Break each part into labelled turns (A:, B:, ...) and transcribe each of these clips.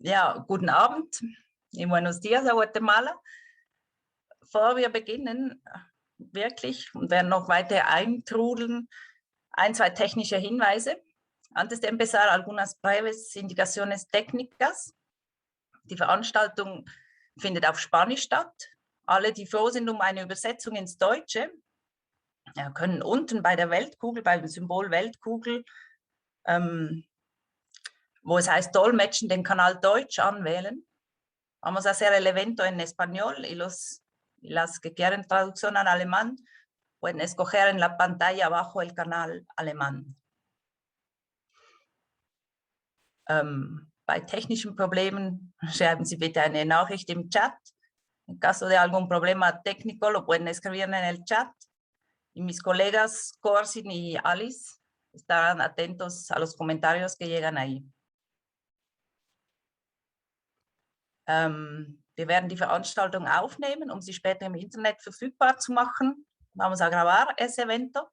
A: Ja, guten Abend y buenos días a Guatemala. Bevor wir beginnen, wirklich, und werden noch weiter eintrudeln, ein, zwei technische Hinweise. Antes de empezar, algunas breves indicaciones técnicas. Die Veranstaltung findet auf Spanisch statt. Alle, die froh sind um eine Übersetzung ins Deutsche, ja, können unten bei der Weltkugel, beim Symbol Weltkugel, wo es heißt Dolmetschen, den Kanal Deutsch anwählen. Vamos a hacer el evento en español y las que quieren traducción en alemán pueden escoger en la pantalla abajo el canal alemán. Bei technischen Problemen schreiben Sie bitte eine Nachricht im Chat. En caso de algún problema técnico lo pueden escribir en el chat. Y mis colegas Corsin y Alice estarán atentos a los comentarios que llegan ahí. Wir werden die Veranstaltung aufnehmen, um sie später im Internet verfügbar zu machen. Vamos a grabar ese evento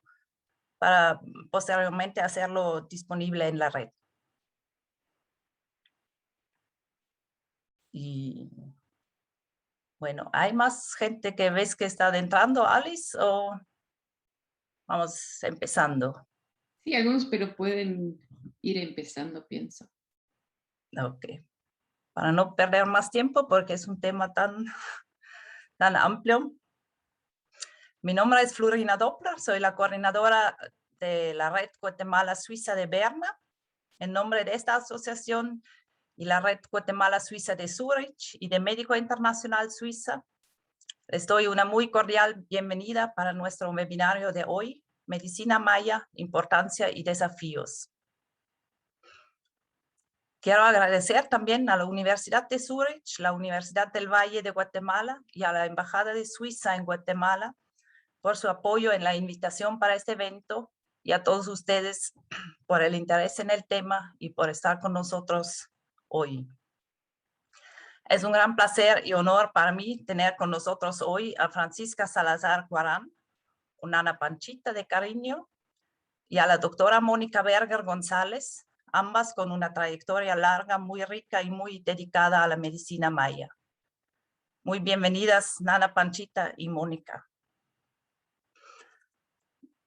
A: para posteriormente hacerlo disponible en la red. Y bueno, ¿hay más gente que ves que está adentrando, Alice, o vamos empezando?
B: Sí, algunos, pero pueden ir empezando, pienso.
A: Ok. Para no perder más tiempo, porque es un tema tan amplio. Mi nombre es Florina Doppler, soy la coordinadora de la Red Guatemala Suiza de Berna. En nombre de esta asociación y la Red Guatemala Suiza de Zurich y de Médico Internacional Suiza, les doy una muy cordial bienvenida para nuestro webinario de hoy, Medicina Maya, Importancia y Desafíos. Quiero agradecer también a la Universidad de Zurich, la Universidad del Valle de Guatemala y a la Embajada de Suiza en Guatemala por su apoyo en la invitación para este evento y a todos ustedes por el interés en el tema y por estar con nosotros hoy. Es un gran placer y honor para mí tener con nosotros hoy a Francisca Salazar Guarán, una Nana Panchita de cariño, y a la doctora Mónica Berger González, ambas con una trayectoria larga, muy rica y muy dedicada a la medicina maya. Muy bienvenidas, Nana Panchita y Mónica.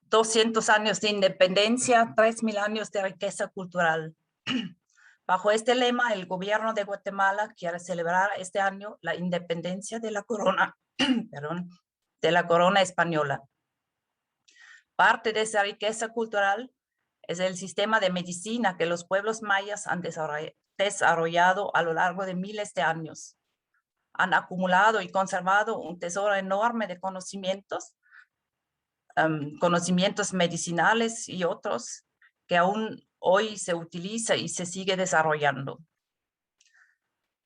A: 200 años de independencia, 3.000 años de riqueza cultural. Bajo este lema, el gobierno de Guatemala quiere celebrar este año la independencia de la corona, de la corona española. Parte de esa riqueza cultural es el sistema de medicina que los pueblos mayas han desarrollado a lo largo de miles de años. Han acumulado y conservado un tesoro enorme de conocimientos, conocimientos medicinales y otros que aún hoy se utiliza y se sigue desarrollando.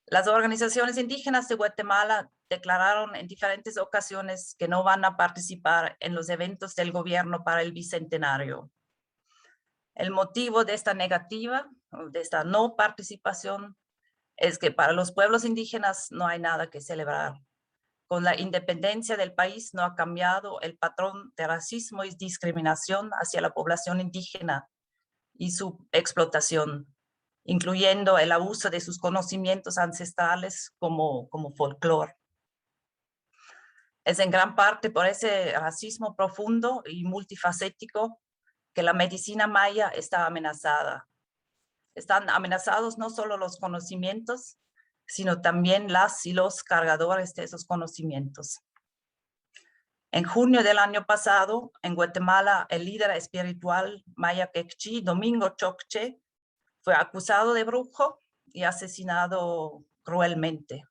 A: Las organizaciones indígenas de Guatemala declararon en diferentes ocasiones que no van a participar en los eventos del gobierno para el bicentenario. El motivo de esta negativa, de esta no participación, es que para los pueblos indígenas no hay nada que celebrar. Con la independencia del país no ha cambiado el patrón de racismo y discriminación hacia la población indígena y su explotación, incluyendo el abuso de sus conocimientos ancestrales como folclore. Es en gran parte por ese racismo profundo y multifacético que la medicina maya está amenazada. Están amenazados no solo los conocimientos, sino también las y los cargadores de esos conocimientos. En junio del año pasado, en Guatemala, el líder espiritual maya quechí, Domingo Chocche, fue acusado de brujo y asesinado cruelmente.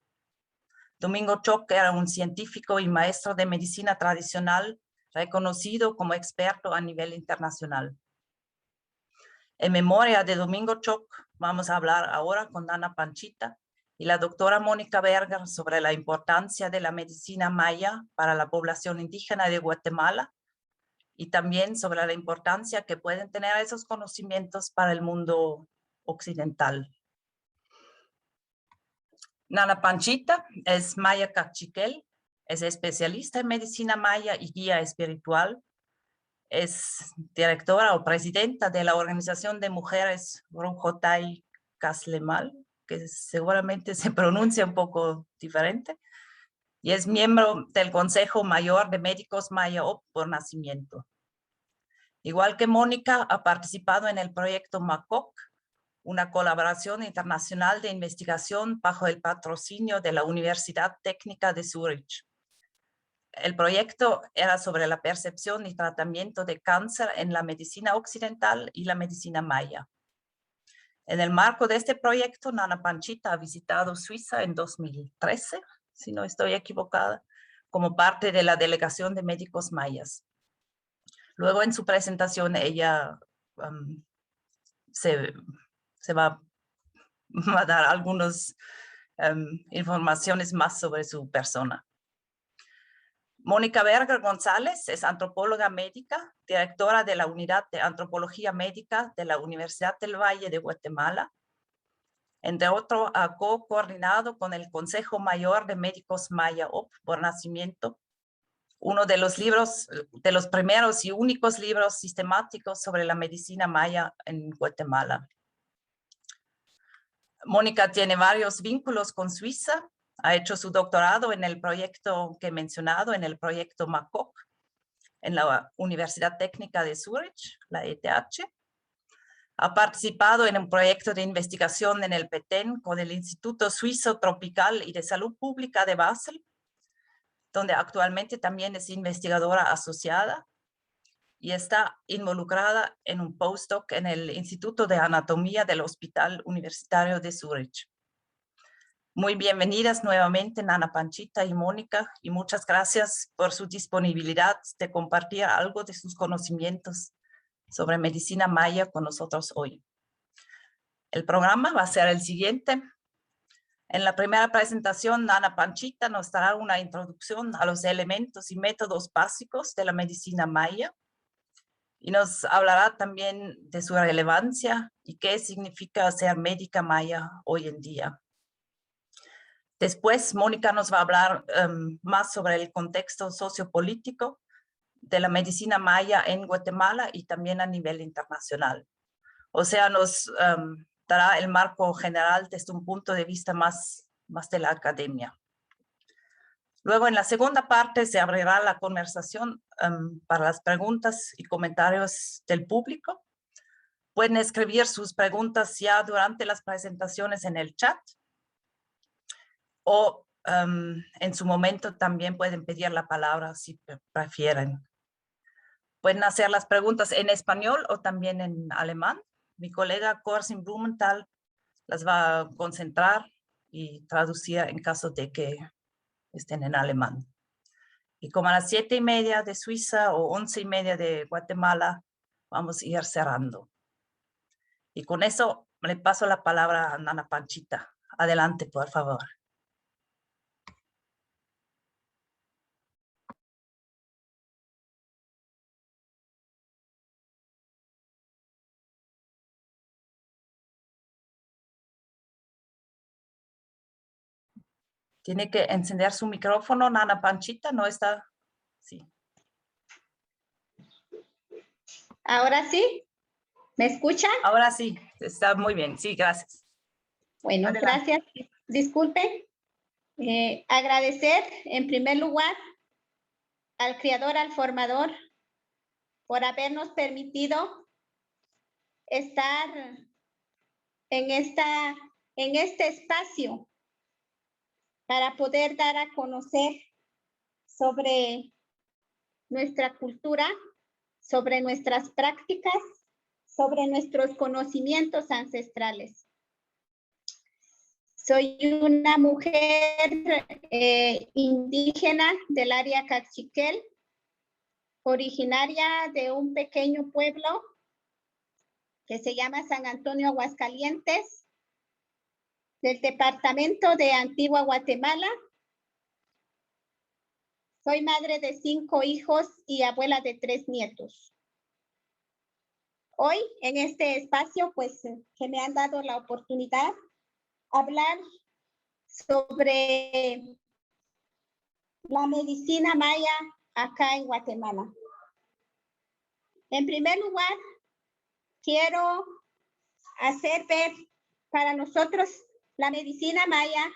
A: Domingo Choc era un científico y maestro de medicina tradicional reconocido como experto a nivel internacional. En memoria de Domingo Choc, vamos a hablar ahora con Nana Panchita y la doctora Mónica Berger sobre la importancia de la medicina maya para la población indígena de Guatemala y también sobre la importancia que pueden tener esos conocimientos para el mundo occidental. Nana Panchita es maya cachiquel, es especialista en medicina maya y guía espiritual. Es directora o presidenta de la Organización de Mujeres Brujotay Caslemal, que seguramente se pronuncia un poco diferente, y es miembro del Consejo Mayor de Médicos Maya OP por nacimiento. Igual que Mónica, ha participado en el proyecto MACOC, una colaboración internacional de investigación bajo el patrocinio de la Universidad Técnica de Zúrich. El proyecto era sobre la percepción y tratamiento de cáncer en la medicina occidental y la medicina maya. En el marco de este proyecto, Nana Panchita ha visitado Suiza en 2013, si no estoy equivocada, como parte de la delegación de médicos mayas. Luego en su presentación ella se va a dar algunas informaciones más sobre su persona. Mónica Berger González es antropóloga médica, directora de la Unidad de Antropología Médica de la Universidad del Valle de Guatemala. Entre otros, ha co-coordinado con el Consejo Mayor de Médicos Maya OP por nacimiento uno de los libros, de los primeros y únicos libros sistemáticos sobre la medicina maya en Guatemala. Mónica tiene varios vínculos con Suiza. Ha hecho su doctorado en el proyecto que he mencionado, en el proyecto MACOC, en la Universidad Técnica de Zúrich, la ETH. Ha participado en un proyecto de investigación en el Petén con el Instituto Suizo Tropical y de Salud Pública de Basel, donde actualmente también es investigadora asociada y está involucrada en un postdoc en el Instituto de Anatomía del Hospital Universitario de Zúrich. Muy bienvenidas nuevamente Nana Panchita y Mónica, y muchas gracias por su disponibilidad de compartir algo de sus conocimientos sobre medicina maya con nosotros hoy. El programa va a ser el siguiente. En la primera presentación, Nana Panchita nos dará una introducción a los elementos y métodos básicos de la medicina maya y nos hablará también de su relevancia y qué significa ser médica maya hoy en día. Después, Mónica nos va a hablar más sobre el contexto sociopolítico de la medicina maya en Guatemala y también a nivel internacional. O sea, nos dará el marco general desde un punto de vista más de la academia. Luego, en la segunda parte, se abrirá la conversación para las preguntas y comentarios del público. Pueden escribir sus preguntas ya durante las presentaciones en el chat o en su momento también pueden pedir la palabra si prefieren. Pueden hacer las preguntas en español o también en alemán. Mi colega Corsin Blumenthal las va a concentrar y traducir en caso de que estén en alemán. Y como a las 7:30 de Suiza o 11:30 de Guatemala, vamos a ir cerrando. Y con eso le paso la palabra a Nana Panchita. Adelante, por favor. Tiene que encender su micrófono, Nana Panchita, ¿no está? Sí.
C: ¿Ahora sí? ¿Me escuchan?
A: Ahora sí, está muy bien. Sí, gracias.
C: Bueno,
A: Adelante.
C: gracias. Disculpen. Agradecer en primer lugar al Creador, al Formador, por habernos permitido estar en este espacio para poder dar a conocer sobre nuestra cultura, sobre nuestras prácticas, sobre nuestros conocimientos ancestrales. Soy una mujer indígena del área Cachiquel, originaria de un pequeño pueblo que se llama San Antonio Aguascalientes, del departamento de Antigua Guatemala. Soy madre de 5 hijos y abuela de 3 nietos. Hoy, en este espacio, pues, que me han dado la oportunidad de hablar sobre la medicina maya acá en Guatemala. En primer lugar, quiero hacer ver para nosotros la medicina maya,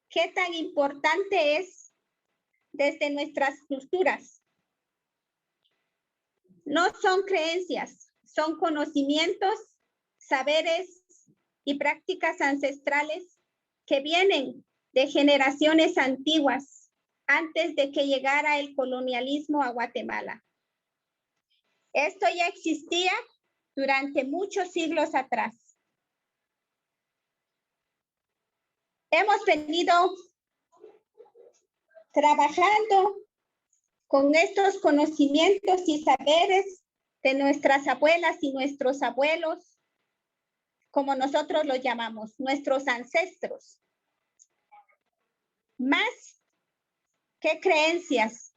C: qué tan importante es desde nuestras culturas. No son creencias, son conocimientos, saberes y prácticas ancestrales que vienen de generaciones antiguas antes de que llegara el colonialismo a Guatemala. Esto ya existía durante muchos siglos atrás. Hemos venido trabajando con estos conocimientos y saberes de nuestras abuelas y nuestros abuelos, como nosotros los llamamos, nuestros ancestros. Más que creencias,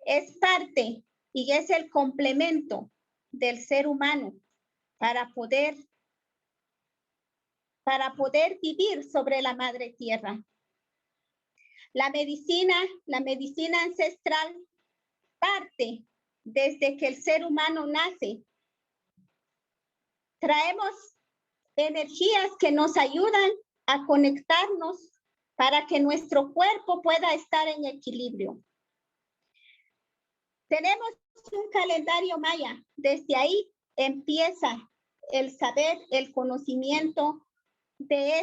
C: es parte y es el complemento del ser humano para poder vivir sobre la madre tierra. La medicina ancestral parte desde que el ser humano nace. Traemos energías que nos ayudan a conectarnos para que nuestro cuerpo pueda estar en equilibrio. Tenemos un calendario maya. Desde ahí empieza el saber, el conocimiento de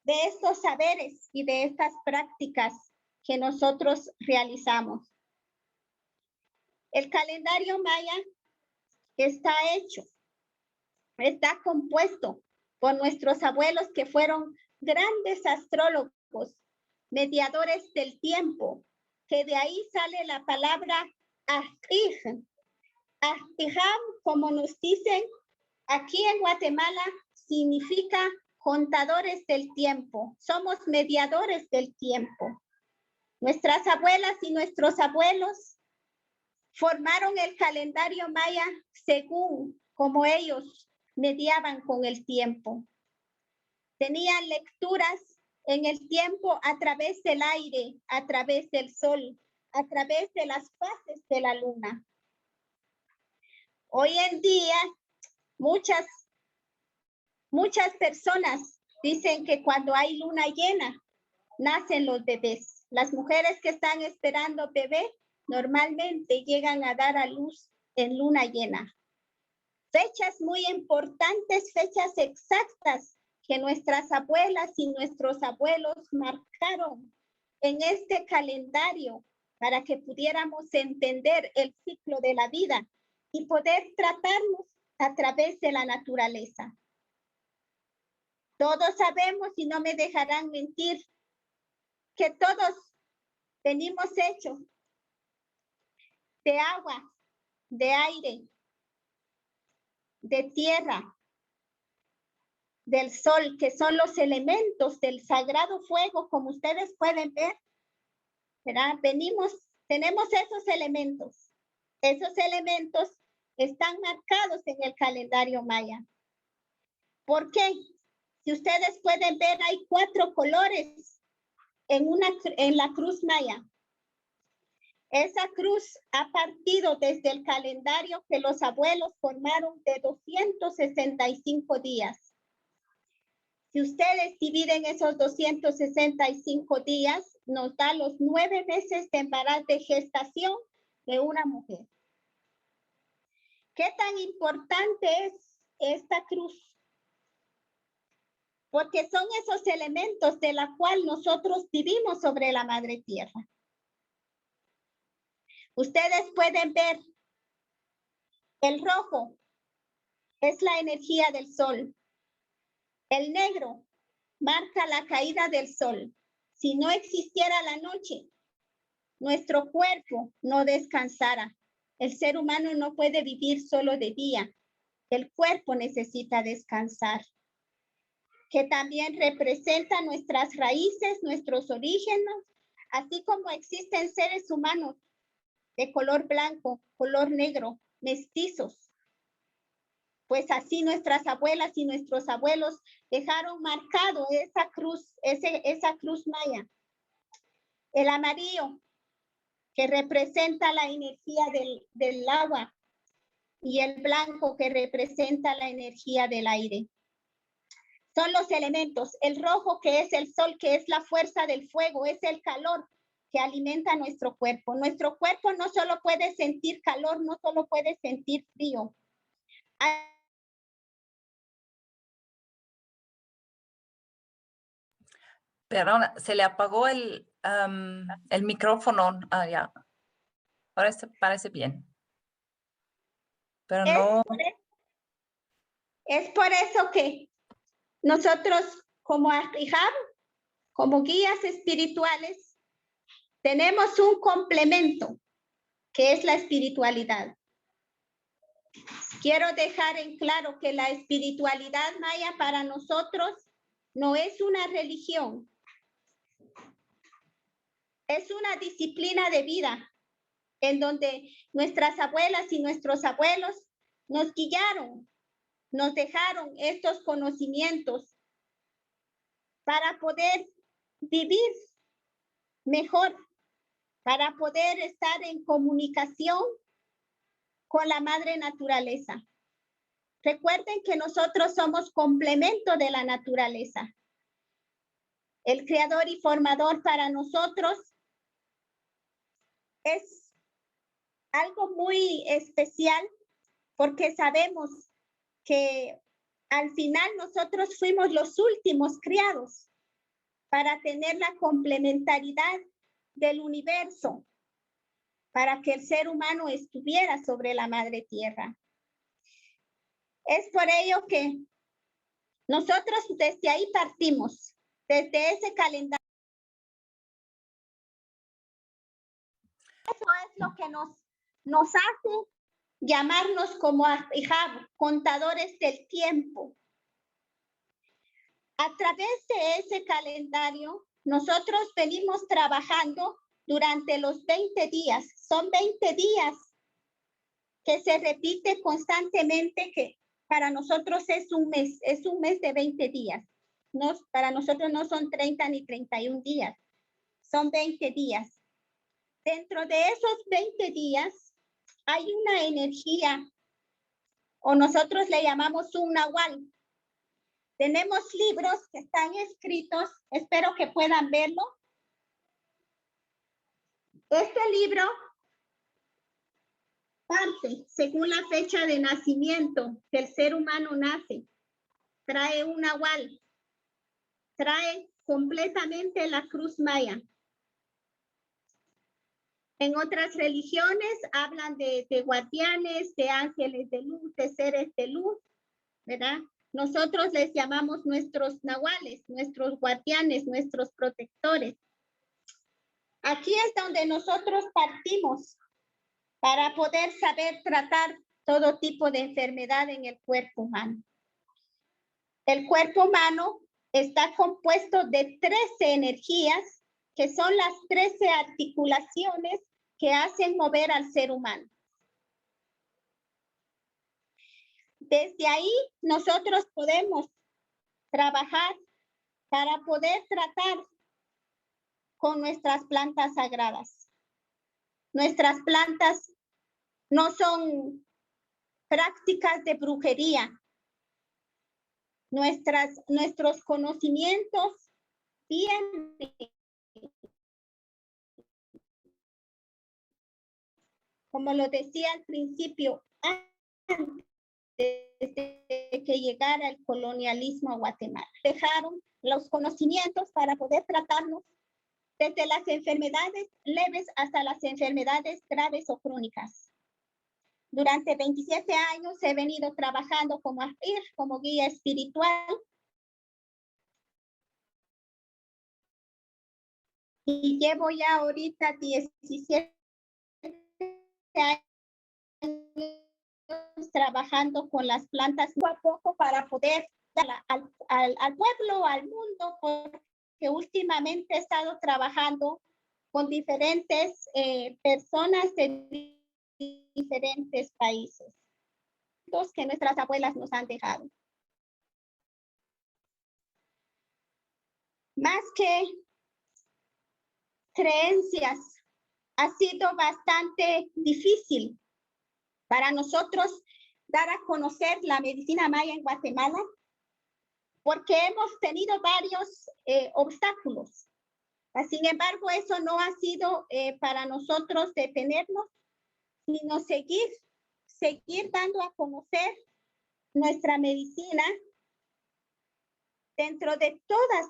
C: estos saberes y de estas prácticas que nosotros realizamos. El calendario maya está compuesto por nuestros abuelos que fueron grandes astrólogos, mediadores del tiempo, que de ahí sale la palabra Ahtij. Ahtijam, como nos dicen aquí en Guatemala, significa contadores del tiempo. Somos mediadores del tiempo. Nuestras abuelas y nuestros abuelos formaron el calendario maya según como ellos mediaban con el tiempo. Tenían lecturas en el tiempo a través del aire, a través del sol, a través de las fases de la luna. Hoy en día, muchas personas dicen que cuando hay luna llena, nacen los bebés. Las mujeres que están esperando bebé normalmente llegan a dar a luz en luna llena. Fechas muy importantes, fechas exactas que nuestras abuelas y nuestros abuelos marcaron en este calendario para que pudiéramos entender el ciclo de la vida y poder tratarnos a través de la naturaleza. Todos sabemos, y no me dejarán mentir, que todos venimos hechos de agua, de aire, de tierra, del sol, que son los elementos del sagrado fuego, como ustedes pueden ver, ¿verdad? Tenemos esos elementos. Esos elementos están marcados en el calendario maya. ¿Por qué? Si ustedes pueden ver, hay 4 colores en la cruz maya. Esa cruz ha partido desde el calendario que los abuelos formaron de 265 días. Si ustedes dividen esos 265 días, nos da los 9 meses de embarazo, de gestación de una mujer. ¿Qué tan importante es esta cruz? Porque son esos elementos de la cual nosotros vivimos sobre la madre tierra. Ustedes pueden ver, el rojo es la energía del sol. El negro marca la caída del sol. Si no existiera la noche, nuestro cuerpo no descansara. El ser humano no puede vivir solo de día. El cuerpo necesita descansar. Que también representa nuestras raíces, nuestros orígenes, así como existen seres humanos de color blanco, color negro, mestizos. Pues así nuestras abuelas y nuestros abuelos dejaron marcado esa cruz maya. El amarillo, que representa la energía del agua. y el blanco que representa la energía del aire. Son los elementos. El rojo, que es el sol, que es la fuerza del fuego, es el calor que alimenta nuestro cuerpo. Nuestro cuerpo no solo puede sentir calor, no solo puede sentir frío.
A: Perdona, se le apagó el micrófono. Ah, ya. Ahora parece bien. Pero no.
C: Es por eso que nosotros como Ahijab, como guías espirituales, tenemos un complemento que es la espiritualidad. Quiero dejar en claro que la espiritualidad maya para nosotros no es una religión, es una disciplina de vida en donde nuestras abuelas y nuestros abuelos nos guiaron, nos dejaron estos conocimientos para poder vivir mejor, para poder estar en comunicación con la madre naturaleza. Recuerden que nosotros somos complemento de la naturaleza. El creador y formador para nosotros es algo muy especial porque sabemos que al final nosotros fuimos los últimos criados para tener la complementariedad del universo, para que el ser humano estuviera sobre la madre tierra. Es por ello que nosotros desde ahí partimos, desde ese calendario. Eso es lo que nos hace llamarnos como Ahijab, contadores del tiempo. A través de ese calendario, nosotros venimos trabajando durante los 20 días. Son 20 días que se repite constantemente, que para nosotros es un mes de 20 días. Para nosotros no son 30 ni 31 días, son 20 días. Dentro de esos 20 días hay una energía, o nosotros le llamamos un nahual. Tenemos libros que están escritos, espero que puedan verlo. Este libro parte según la fecha de nacimiento que el ser humano nace. Trae un nahual, trae completamente la cruz maya. En otras religiones hablan de guardianes, de ángeles de luz, de seres de luz, ¿verdad? Nosotros les llamamos nuestros nahuales, nuestros guardianes, nuestros protectores. Aquí es donde nosotros partimos para poder saber tratar todo tipo de enfermedad en el cuerpo humano. El cuerpo humano está compuesto de 13 energías, que son las 13 articulaciones que hacen mover al ser humano. Desde ahí nosotros podemos trabajar para poder tratar con nuestras plantas sagradas. Nuestras plantas no son prácticas de brujería. Nuestros conocimientos vienen, como lo decía al principio, antes de que llegara el colonialismo a Guatemala. Dejaron los conocimientos para poder tratarnos desde las enfermedades leves hasta las enfermedades graves o crónicas. Durante 27 años he venido trabajando como Ahir, como guía espiritual. Y llevo ya ahorita 17 años trabajando con las plantas poco a poco para poder dar al pueblo, al mundo, porque últimamente he estado trabajando con diferentes personas de diferentes países, los que nuestras abuelas nos han dejado. Más que creencias, ha sido bastante difícil para nosotros dar a conocer la medicina maya en Guatemala, porque hemos tenido varios obstáculos. Sin embargo, eso no ha sido para nosotros detenernos, sino seguir dando a conocer nuestra medicina. Dentro de todas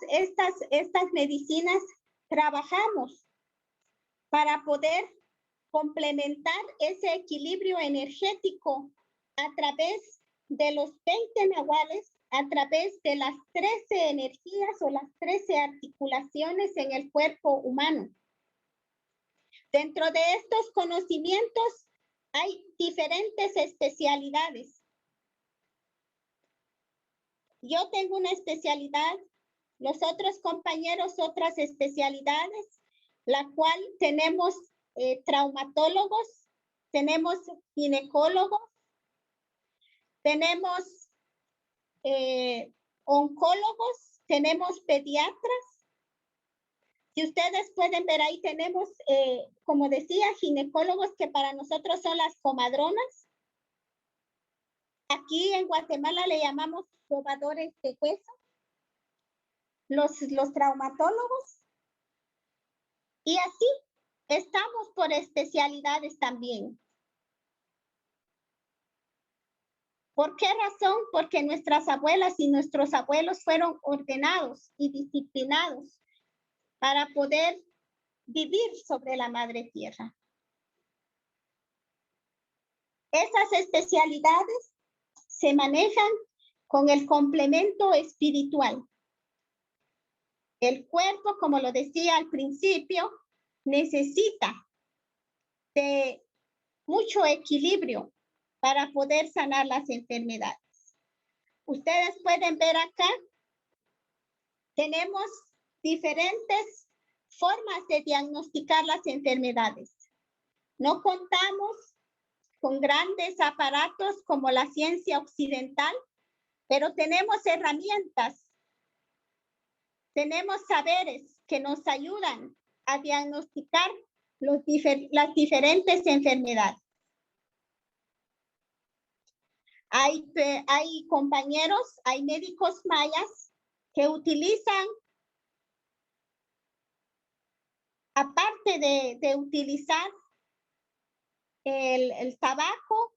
C: estas medicinas trabajamos para poder complementar ese equilibrio energético a través de los 20 nahuales, a través de las 13 energías o las 13 articulaciones en el cuerpo humano. Dentro de estos conocimientos hay diferentes especialidades. Yo tengo una especialidad, los otros compañeros otras especialidades, la cual tenemos traumatólogos, tenemos ginecólogos, tenemos oncólogos, tenemos pediatras. Si ustedes pueden ver ahí tenemos, como decía, ginecólogos que para nosotros son las comadronas. Aquí en Guatemala le llamamos probadores de hueso, los traumatólogos. Y así estamos por especialidades también. ¿Por qué razón? Porque nuestras abuelas y nuestros abuelos fueron ordenados y disciplinados para poder vivir sobre la madre tierra. Esas especialidades se manejan con el complemento espiritual. El cuerpo, como lo decía al principio, necesita de mucho equilibrio para poder sanar las enfermedades. Ustedes pueden ver acá, tenemos diferentes formas de diagnosticar las enfermedades. No contamos con grandes aparatos como la ciencia occidental, pero tenemos herramientas, tenemos saberes que nos ayudan a diagnosticar las diferentes enfermedades. Hay compañeros, hay médicos mayas que utilizan, aparte de utilizar el tabaco,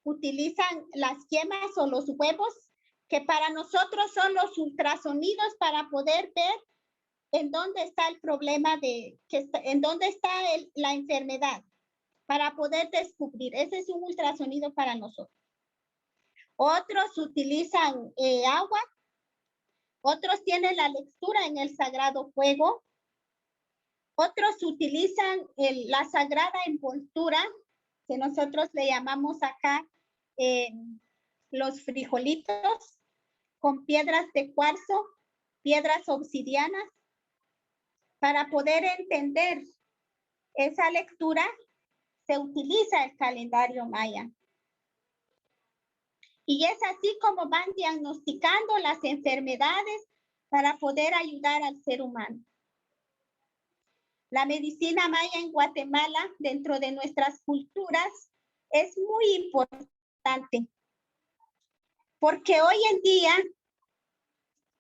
C: utilizan las yemas o los huevos, que para nosotros son los ultrasonidos para poder ver en dónde está el problema, en dónde está la enfermedad, para poder descubrir. Ese es un ultrasonido para nosotros. Otros utilizan agua, otros tienen la lectura en el sagrado fuego, otros utilizan la sagrada envoltura, que nosotros le llamamos acá los frijolitos, con piedras de cuarzo, piedras obsidianas. Para poder entender esa lectura, se utiliza el calendario maya. Y es así como van diagnosticando las enfermedades para poder ayudar al ser humano. La medicina maya en Guatemala, dentro de nuestras culturas, es muy importante. Porque hoy en día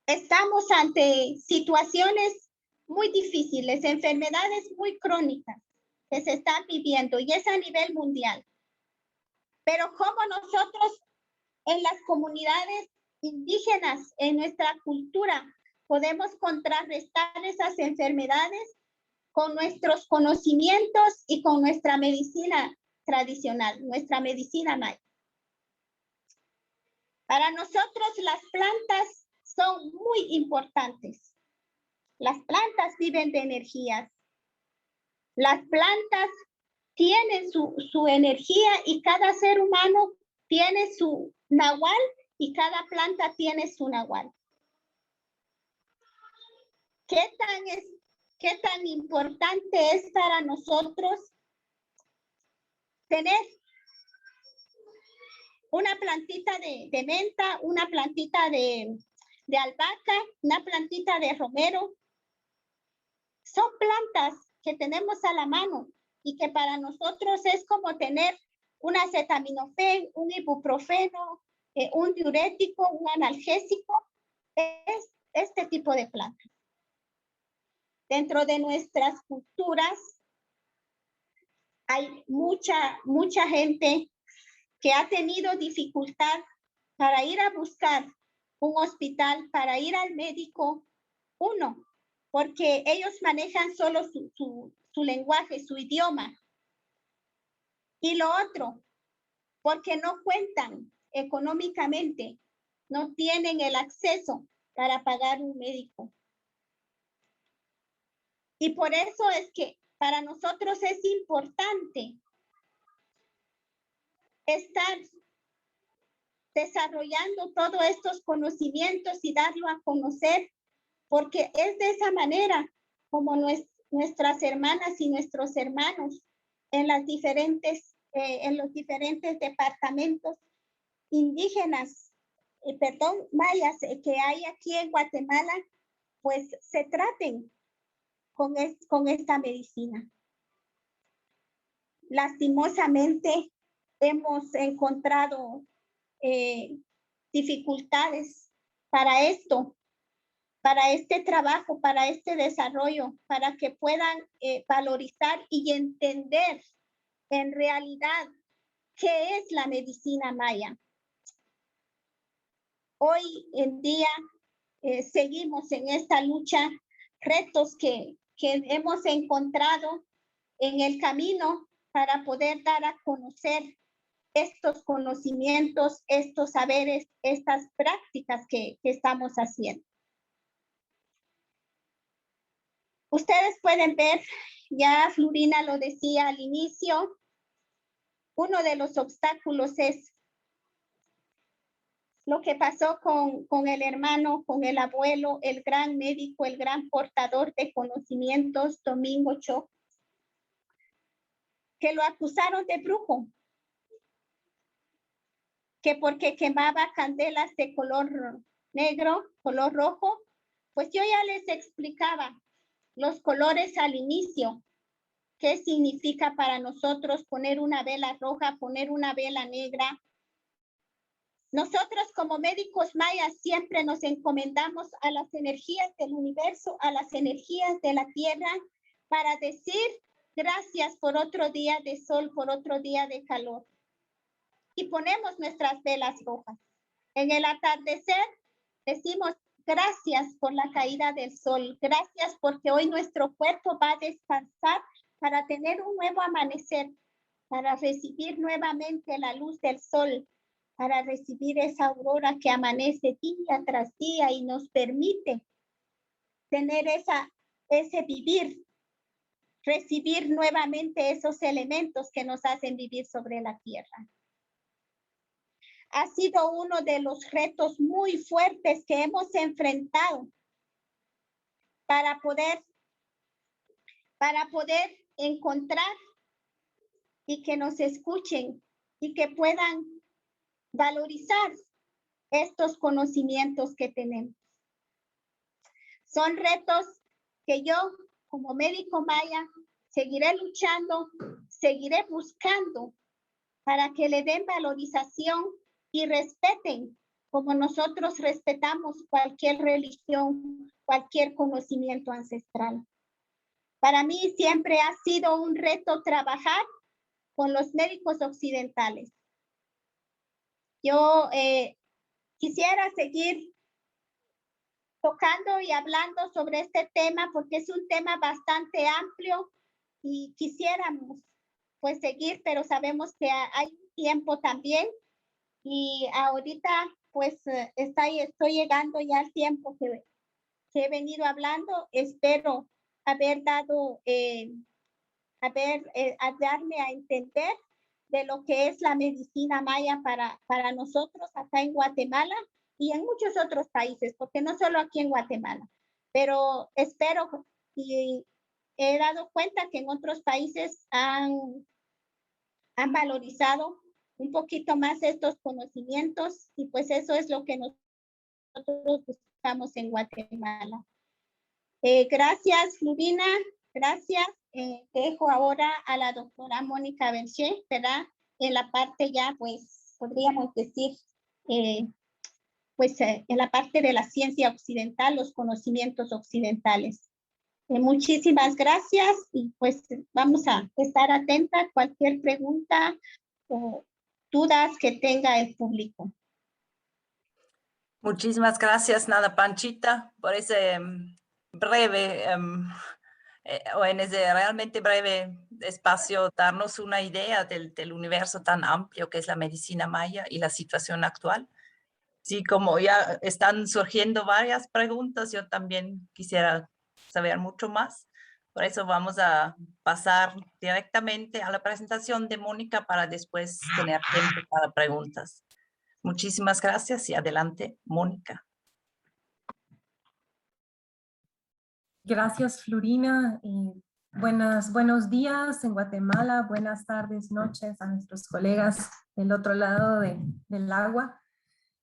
C: estamos ante situaciones muy difíciles, enfermedades muy crónicas que se están viviendo, y es a nivel mundial. Pero como nosotros en las comunidades indígenas, en nuestra cultura, podemos contrarrestar esas enfermedades con nuestros conocimientos y con nuestra medicina tradicional, nuestra medicina maya. Para nosotros las plantas son muy importantes. Las plantas viven de energías. Las plantas tienen su energía y cada ser humano tiene su nahual y cada planta tiene su nahual. ¿Qué tan importante es para nosotros tener una plantita de menta, una plantita de albahaca, una plantita de romero? Son plantas que tenemos a la mano y que para nosotros es como tener un acetaminofén, un ibuprofeno, un diurético, un analgésico, es este tipo de plantas. Dentro de nuestras culturas hay mucha gente que ha tenido dificultad para ir a buscar un hospital, para ir al médico, uno, porque ellos manejan solo su lenguaje, su idioma. Y lo otro, porque no cuentan económicamente, no tienen el acceso para pagar un médico. Y por eso es que para nosotros es importante estar desarrollando todos estos conocimientos y darlo a conocer, porque es de esa manera como nuestras hermanas y nuestros hermanos en los diferentes departamentos indígenas, mayas que hay aquí en Guatemala, pues se traten con esta medicina. Lastimosamente hemos encontrado dificultades para esto, para este trabajo, para este desarrollo, para que puedan valorizar y entender en realidad qué es la medicina maya. Hoy en día seguimos en esta lucha, retos que hemos encontrado en el camino para poder dar a conocer estos conocimientos, estos saberes, estas prácticas que estamos haciendo. Ustedes pueden ver, ya Florina lo decía al inicio, uno de los obstáculos es lo que pasó con el hermano, con el abuelo, el gran médico, el gran portador de conocimientos, Domingo Cho, que lo acusaron de brujo, que porque quemaba candelas de color negro, color rojo, pues yo ya les explicaba los colores al inicio, qué significa para nosotros poner una vela roja, poner una vela negra. Nosotros como médicos mayas siempre nos encomendamos a las energías del universo, a las energías de la tierra, para decir gracias por otro día de sol, por otro día de calor. Y ponemos nuestras velas rojas. En el atardecer decimos gracias por la caída del sol, gracias porque hoy nuestro cuerpo va a descansar para tener un nuevo amanecer, para recibir nuevamente la luz del sol, para recibir esa aurora que amanece día tras día y nos permite tener ese vivir, recibir nuevamente esos elementos que nos hacen vivir sobre la tierra. Ha sido uno de los retos muy fuertes que hemos enfrentado para poder encontrar y que nos escuchen y que puedan valorizar estos conocimientos que tenemos. Son retos que yo, como médico maya, seguiré luchando, seguiré buscando para que le den valorización y respeten como nosotros respetamos cualquier religión, cualquier conocimiento ancestral. Para mí siempre ha sido un reto trabajar con los médicos occidentales. Yo quisiera seguir tocando y hablando sobre este tema porque es un tema bastante amplio y quisiéramos pues seguir, pero sabemos que hay un tiempo también y ahorita pues estoy llegando ya al tiempo que he venido hablando. Espero haber dado, darme a entender de lo que es la medicina maya para nosotros acá en Guatemala y en muchos otros países, porque no solo aquí en Guatemala, pero espero y he dado cuenta que en otros países han valorizado un poquito más estos conocimientos y pues eso es lo que nosotros buscamos en Guatemala. Gracias, Florina, gracias. Dejo ahora a la doctora Mónica Belché, ¿verdad? en la parte ya, pues, podríamos decir, en la parte de la ciencia occidental, los conocimientos occidentales. Muchísimas gracias y pues vamos a estar atenta a cualquier pregunta o dudas que tenga el público.
A: Muchísimas gracias, Nada Panchita, por ese breve, o en ese realmente breve espacio, darnos una idea del universo tan amplio que es la medicina maya y la situación actual. Sí, como ya están surgiendo varias preguntas, yo también quisiera saber mucho más. Por eso vamos a pasar directamente a la presentación de Mónica para después tener tiempo para preguntas. Muchísimas gracias y adelante, Mónica.
D: Gracias, Florina. Y buenos días en Guatemala, buenas tardes, noches a nuestros colegas del otro lado del agua.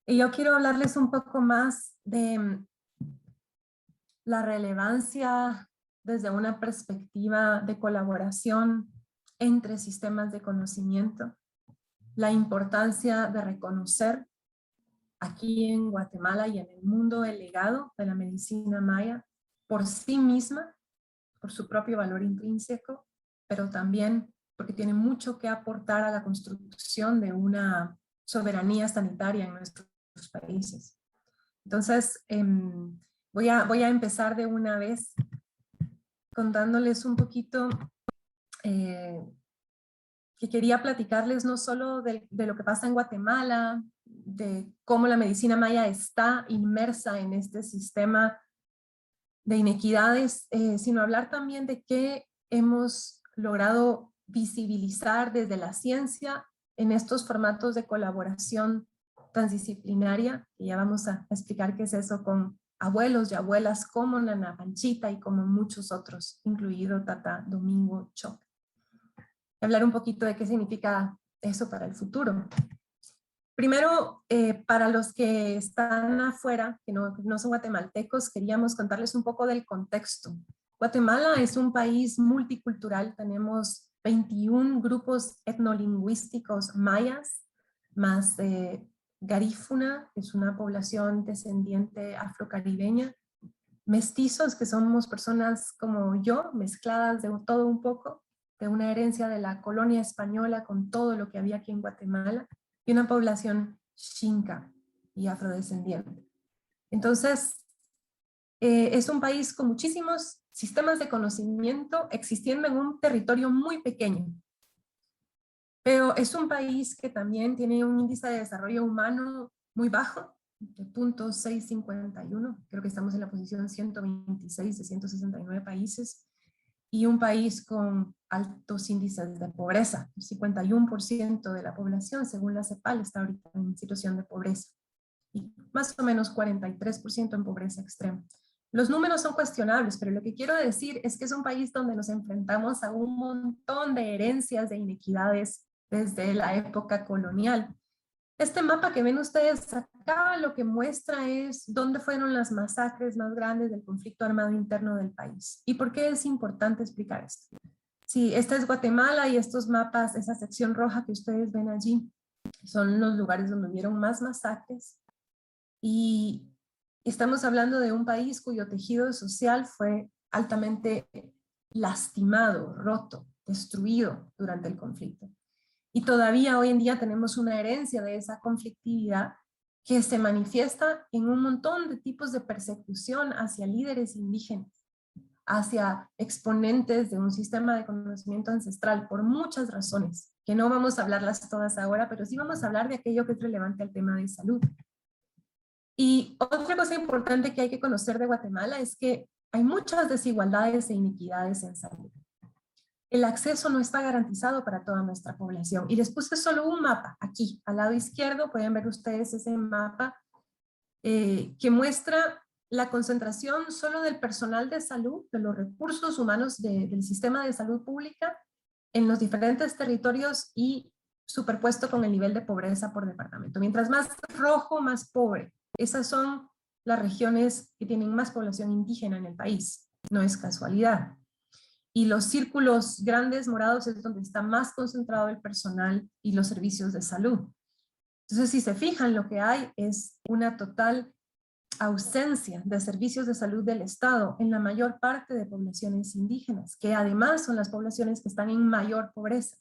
D: Y yo quiero hablarles un poco más de la relevancia desde una perspectiva de colaboración entre sistemas de conocimiento, la importancia de reconocer aquí en Guatemala y en el mundo el legado de la medicina maya por sí misma, por su propio valor intrínseco, pero también porque tiene mucho que aportar a la construcción de una soberanía sanitaria en nuestros países. Entonces, voy a empezar de una vez contándoles un poquito que quería platicarles no solo de lo que pasa en Guatemala, de cómo la medicina maya está inmersa en este sistema de inequidades, sino hablar también de qué hemos logrado visibilizar desde la ciencia en estos formatos de colaboración transdisciplinaria, y ya vamos a explicar qué es eso con abuelos y abuelas como Nana Panchita y como muchos otros, incluido Tata Domingo Choc. Hablar un poquito de qué significa eso para el futuro. Primero, para los que están afuera, que no son guatemaltecos, queríamos contarles un poco del contexto. Guatemala es un país multicultural, tenemos 21 grupos etnolingüísticos mayas, más garífuna, que es una población descendiente afrocaribeña, mestizos, que somos personas como yo, mezcladas de todo un poco, de una herencia de la colonia española con todo lo que había aquí en Guatemala, y una población xinca y afrodescendiente. Entonces, es un país con muchísimos sistemas de conocimiento existiendo en un territorio muy pequeño. Pero es un país que también tiene un índice de desarrollo humano muy bajo, de 0.651, creo que estamos en la posición 126 de 169 países, y un país con altos índices de pobreza. El 51% de la población, según la CEPAL, está ahorita en situación de pobreza, y más o menos 43% en pobreza extrema. Los números son cuestionables, pero lo que quiero decir es que es un país donde nos enfrentamos a un montón de herencias de inequidades desde la época colonial. Este mapa que ven ustedes acá lo que muestra es dónde fueron las masacres más grandes del conflicto armado interno del país. ¿Y por qué es importante explicar esto? Sí, esta es Guatemala y estos mapas, esa sección roja que ustedes ven allí, son los lugares donde hubieron más masacres. Y estamos hablando de un país cuyo tejido social fue altamente lastimado, roto, destruido durante el conflicto. Y todavía hoy en día tenemos una herencia de esa conflictividad que se manifiesta en un montón de tipos de persecución hacia líderes indígenas, hacia exponentes de un sistema de conocimiento ancestral, por muchas razones, que no vamos a hablarlas todas ahora, pero sí vamos a hablar de aquello que es relevante al tema de salud. Y otra cosa importante que hay que conocer de Guatemala es que hay muchas desigualdades e iniquidades en salud. El acceso no está garantizado para toda nuestra población. Y les puse solo un mapa aquí, al lado izquierdo, pueden ver ustedes ese mapa que muestra la concentración solo del personal de salud, de los recursos humanos del sistema de salud pública en los diferentes territorios y superpuesto con el nivel de pobreza por departamento. Mientras más rojo, más pobre. Esas son las regiones que tienen más población indígena en el país. No es casualidad. y los círculos grandes morados es donde está más concentrado el personal y los servicios de salud. Entonces, si se fijan, lo que hay es una total ausencia de servicios de salud del Estado en la mayor parte de poblaciones indígenas, que además son las poblaciones que están en mayor pobreza.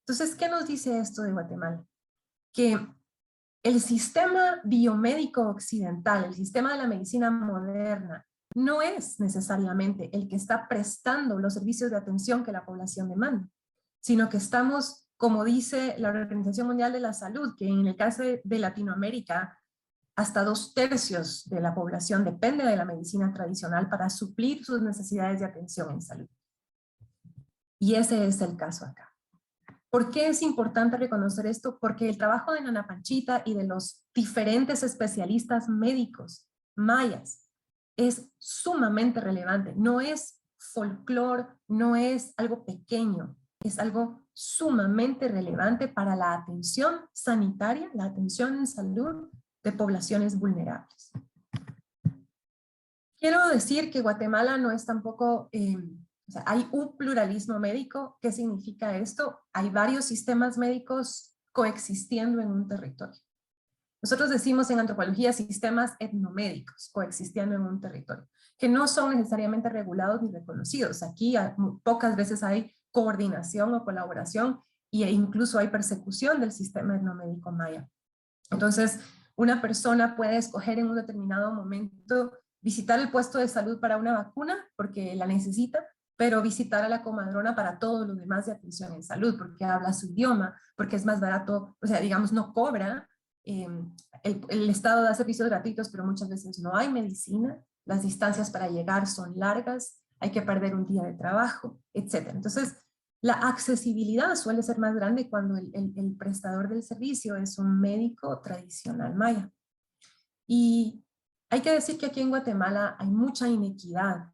D: Entonces, ¿qué nos dice esto de Guatemala? Que el sistema biomédico occidental, el sistema de la medicina moderna, no es necesariamente el que está prestando los servicios de atención que la población demanda, sino que estamos, como dice la Organización Mundial de la Salud, que en el caso de Latinoamérica, hasta 2/3 de la población depende de la medicina tradicional para suplir sus necesidades de atención en salud. Y ese es el caso acá. ¿Por qué es importante reconocer esto? Porque el trabajo de Nana Panchita y de los diferentes especialistas médicos mayas es sumamente relevante. No es folclore, no es algo pequeño, es algo sumamente relevante para la atención sanitaria, la atención en salud de poblaciones vulnerables. Quiero decir que Guatemala no es tampoco, o sea, hay un pluralismo médico. ¿Qué significa esto? Hay varios sistemas médicos coexistiendo en un territorio. Nosotros decimos en antropología sistemas etnomédicos coexistiendo en un territorio, que no son necesariamente regulados ni reconocidos. Aquí pocas veces hay coordinación o colaboración e incluso hay persecución del sistema etnomédico maya. Entonces, una persona puede escoger en un determinado momento visitar el puesto de salud para una vacuna porque la necesita, pero visitar a la comadrona para todo lo demás de atención en salud, porque habla su idioma, porque es más barato, o sea, digamos, no cobra. El Estado da servicios gratuitos, pero muchas veces no hay medicina, las distancias para llegar son largas, hay que perder un día de trabajo, etc. Entonces, la accesibilidad suele ser más grande cuando el prestador del servicio es un médico tradicional maya. Y hay que decir que aquí en Guatemala hay mucha inequidad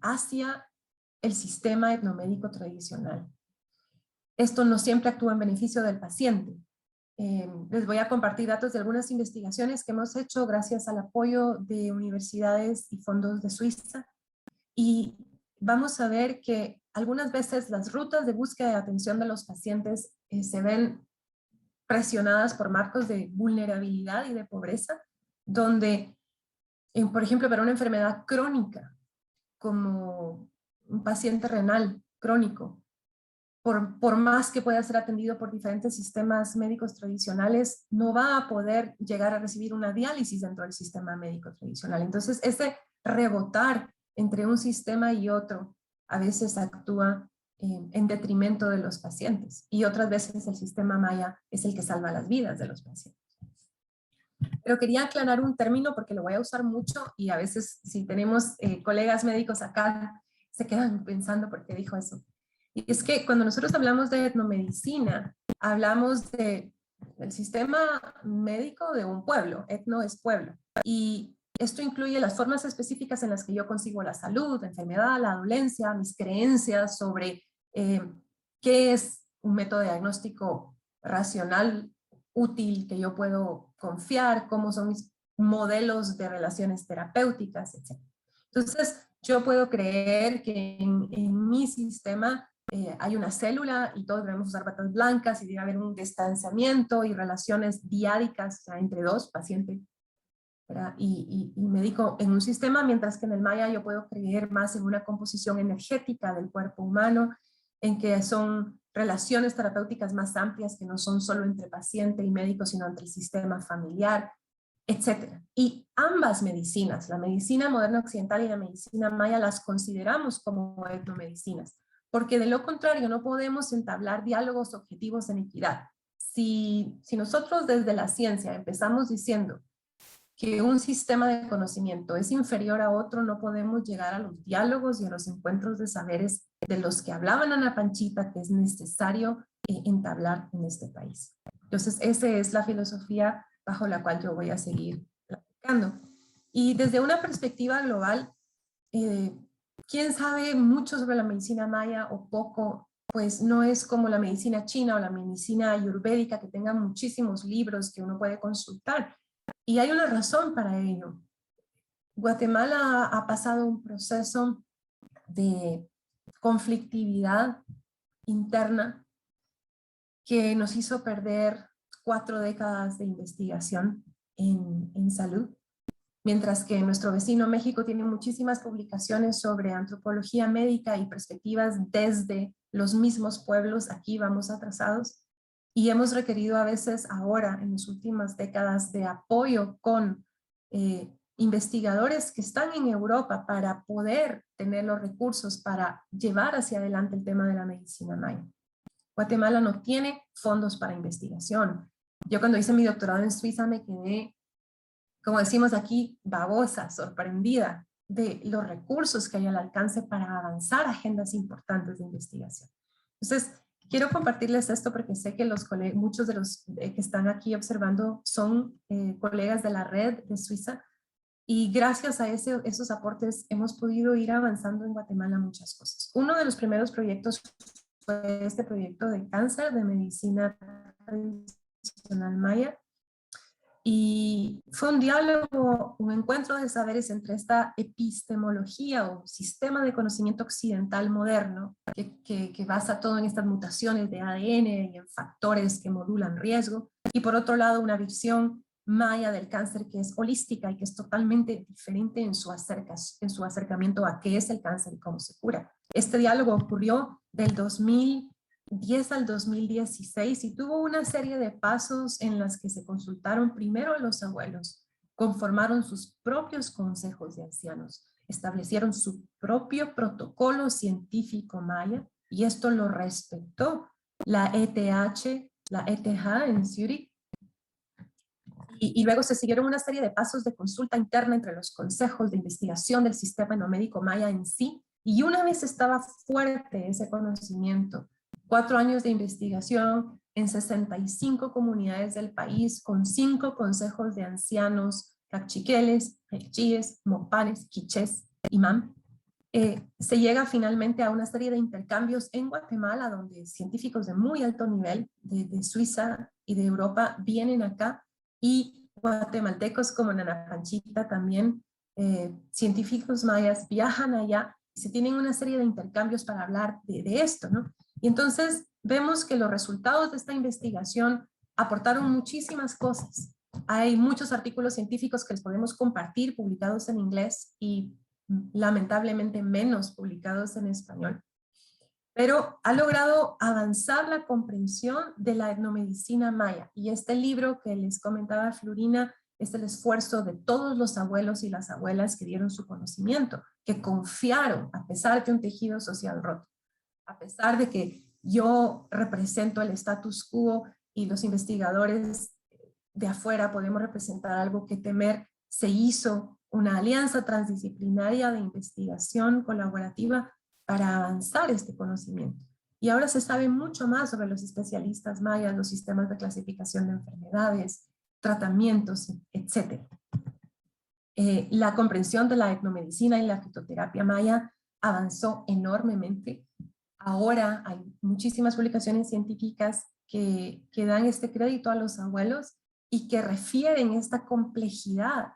D: hacia el sistema etnomédico tradicional. Esto no siempre actúa en beneficio del paciente. Les voy a compartir datos de algunas investigaciones que hemos hecho gracias al apoyo de universidades y fondos de Suiza. Y vamos a ver que algunas veces las rutas de búsqueda de atención de los pacientes se ven presionadas por marcos de vulnerabilidad y de pobreza, donde, por ejemplo, para una enfermedad crónica, como un paciente renal crónico, por más que pueda ser atendido por diferentes sistemas médicos tradicionales, no va a poder llegar a recibir una diálisis dentro del sistema médico tradicional. Entonces, ese rebotar entre un sistema y otro a veces actúa en detrimento de los pacientes, y otras veces el sistema maya es el que salva las vidas de los pacientes. Pero quería aclarar un término porque lo voy a usar mucho y a veces si tenemos colegas médicos acá se quedan pensando por qué dijo eso. Y es que cuando nosotros hablamos de etnomedicina, hablamos del sistema médico de un pueblo. Etno es pueblo. Y esto incluye las formas específicas en las que yo consigo la salud, la enfermedad, la dolencia, mis creencias sobre qué es un método de diagnóstico racional útil que yo puedo confiar, cómo son mis modelos de relaciones terapéuticas, etc. Entonces, yo puedo creer que en mi sistema hay una célula y todos debemos usar batas blancas y debe haber un distanciamiento y relaciones diádicas, o sea, entre dos, paciente y médico en un sistema, mientras que en el maya yo puedo creer más en una composición energética del cuerpo humano, en que son relaciones terapéuticas más amplias que no son solo entre paciente y médico, sino entre el sistema familiar, etc. Y ambas medicinas, la medicina moderna occidental y la medicina maya, las consideramos como etnomedicinas, porque de lo contrario no podemos entablar diálogos objetivos en equidad. Si nosotros desde la ciencia empezamos diciendo que un sistema de conocimiento es inferior a otro, no podemos llegar a los diálogos y a los encuentros de saberes de los que hablaban Nana Panchita, que es necesario entablar en este país. Entonces, esa es la filosofía bajo la cual yo voy a seguir platicando. Y desde una perspectiva global, ¿quién sabe mucho sobre la medicina maya o poco? Pues no es como la medicina china o la medicina ayurvédica, que tengan muchísimos libros que uno puede consultar. Y hay una razón para ello. Guatemala ha pasado un proceso de conflictividad interna que nos hizo perder 4 décadas de investigación en salud, mientras que nuestro vecino México tiene muchísimas publicaciones sobre antropología médica y perspectivas desde los mismos pueblos. Aquí vamos atrasados y hemos requerido a veces ahora, en las últimas décadas, de apoyo con investigadores que están en Europa para poder tener los recursos para llevar hacia adelante el tema de la medicina maya. Guatemala no tiene fondos para investigación. Yo cuando hice mi doctorado en Suiza me quedé, como decimos aquí, babosa, sorprendida de los recursos que hay al alcance para avanzar agendas importantes de investigación. Entonces, quiero compartirles esto porque sé que muchos de los que están aquí observando son colegas de la red de Suiza, y gracias a esos aportes hemos podido ir avanzando en Guatemala muchas cosas. Uno de los primeros proyectos fue este proyecto de cáncer de medicina tradicional maya, y fue un diálogo, un encuentro de saberes entre esta epistemología o sistema de conocimiento occidental moderno que basa todo en estas mutaciones de ADN y en factores que modulan riesgo, y por otro lado una visión maya del cáncer que es holística y que es totalmente diferente en su acercamiento a qué es el cáncer y cómo se cura. Este diálogo ocurrió del 2010 al 2016 y tuvo una serie de pasos en las que se consultaron primero a los abuelos, conformaron sus propios consejos de ancianos, establecieron su propio protocolo científico maya, y esto lo respetó la ETH en Zurich. Y luego se siguieron una serie de pasos de consulta interna entre los consejos de investigación del sistema enomédico maya en sí, y una vez estaba fuerte ese conocimiento, 4 años de investigación en 65 comunidades del país, con 5 consejos de ancianos, cachiqueles, quechíes, mopanes, quichés, imam, se llega finalmente a una serie de intercambios en Guatemala, donde científicos de muy alto nivel, de Suiza y de Europa, vienen acá, y guatemaltecos como Nana Panchita también, científicos mayas, viajan allá y se tienen una serie de intercambios para hablar de esto, ¿no? Y entonces vemos que los resultados de esta investigación aportaron muchísimas cosas. Hay muchos artículos científicos que les podemos compartir, publicados en inglés y lamentablemente menos publicados en español. Pero ha logrado avanzar la comprensión de la etnomedicina maya. Y este libro que les comentaba Florina es el esfuerzo de todos los abuelos y las abuelas que dieron su conocimiento, que confiaron a pesar de un tejido social roto, a pesar de que yo represento el status quo y los investigadores de afuera podemos representar algo que temer. Se hizo una alianza transdisciplinaria de investigación colaborativa para avanzar este conocimiento. Y ahora se sabe mucho más sobre los especialistas mayas, los sistemas de clasificación de enfermedades, tratamientos, etc. La comprensión de la etnomedicina y la fitoterapia maya avanzó enormemente. Ahora hay muchísimas publicaciones científicas que dan este crédito a los abuelos y que refieren esta complejidad.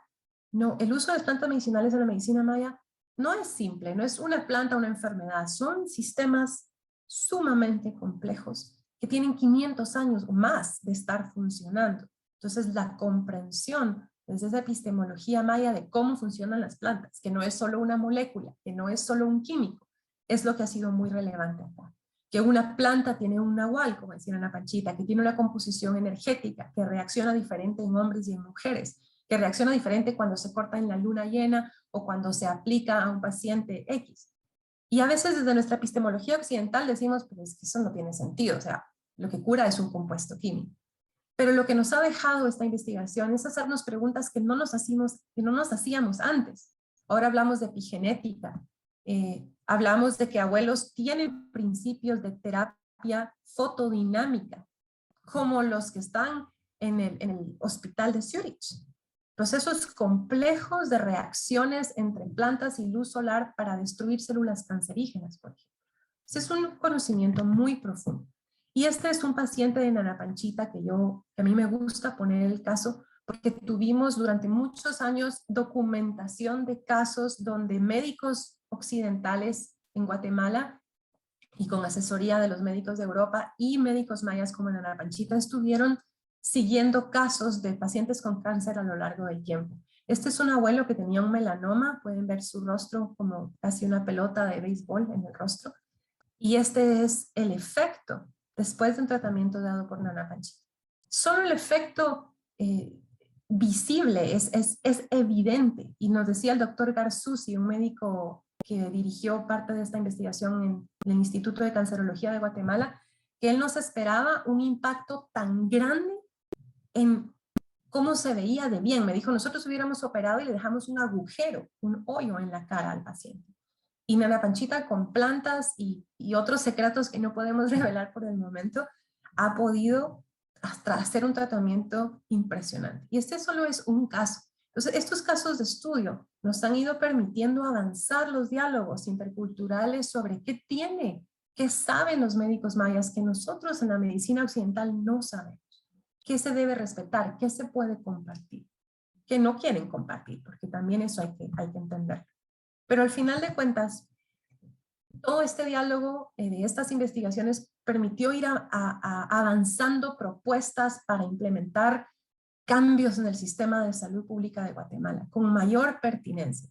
D: No, el uso de las plantas medicinales en la medicina maya no es simple, no es una planta o una enfermedad, son sistemas sumamente complejos que tienen 500 años o más de estar funcionando. Entonces la comprensión desde esa epistemología maya de cómo funcionan las plantas, que no es solo una molécula, que no es solo un químico, es lo que ha sido muy relevante acá. Que una planta tiene un nahual, como decía Ana Panchita, que tiene una composición energética, que reacciona diferente en hombres y en mujeres, que reacciona diferente cuando se corta en la luna llena o cuando se aplica a un paciente X. Y a veces desde nuestra epistemología occidental decimos, pero es que eso no tiene sentido, o sea, lo que cura es un compuesto químico. Pero lo que nos ha dejado esta investigación es hacernos preguntas que no nos hacíamos antes. Ahora hablamos de epigenética, hablamos de que abuelos tienen principios de terapia fotodinámica, como los que están en el hospital de Zurich. Procesos complejos de reacciones entre plantas y luz solar para destruir células cancerígenas, por ejemplo. Ese es un conocimiento muy profundo. Y este es un paciente de Nana Panchita que a mí me gusta poner el caso porque tuvimos durante muchos años documentación de casos donde médicos occidentales en Guatemala y con asesoría de los médicos de Europa y médicos mayas como Nana Panchita, estuvieron siguiendo casos de pacientes con cáncer a lo largo del tiempo. Este es un abuelo que tenía un melanoma, pueden ver su rostro como casi una pelota de béisbol en el rostro, y este es el efecto después de un tratamiento dado por Nana Panchita. Solo el efecto visible es evidente, y nos decía el doctor Garzouzi, un médico que dirigió parte de esta investigación en el Instituto de Cancerología de Guatemala, que él no se esperaba un impacto tan grande en cómo se veía de bien. Me dijo, nosotros hubiéramos operado y le dejamos un agujero, un hoyo en la cara al paciente. Y Nana Panchita, con plantas y otros secretos que no podemos revelar por el momento, ha podido hasta hacer un tratamiento impresionante. Y este solo es un caso. Entonces, estos casos de estudio nos han ido permitiendo avanzar los diálogos interculturales sobre qué saben los médicos mayas que nosotros en la medicina occidental no sabemos. ¿Qué se debe respetar? ¿Qué se puede compartir? ¿Qué no quieren compartir? Porque también eso hay que entender. Pero al final de cuentas, todo este diálogo de estas investigaciones permitió ir avanzando propuestas para implementar cambios en el sistema de salud pública de Guatemala con mayor pertinencia.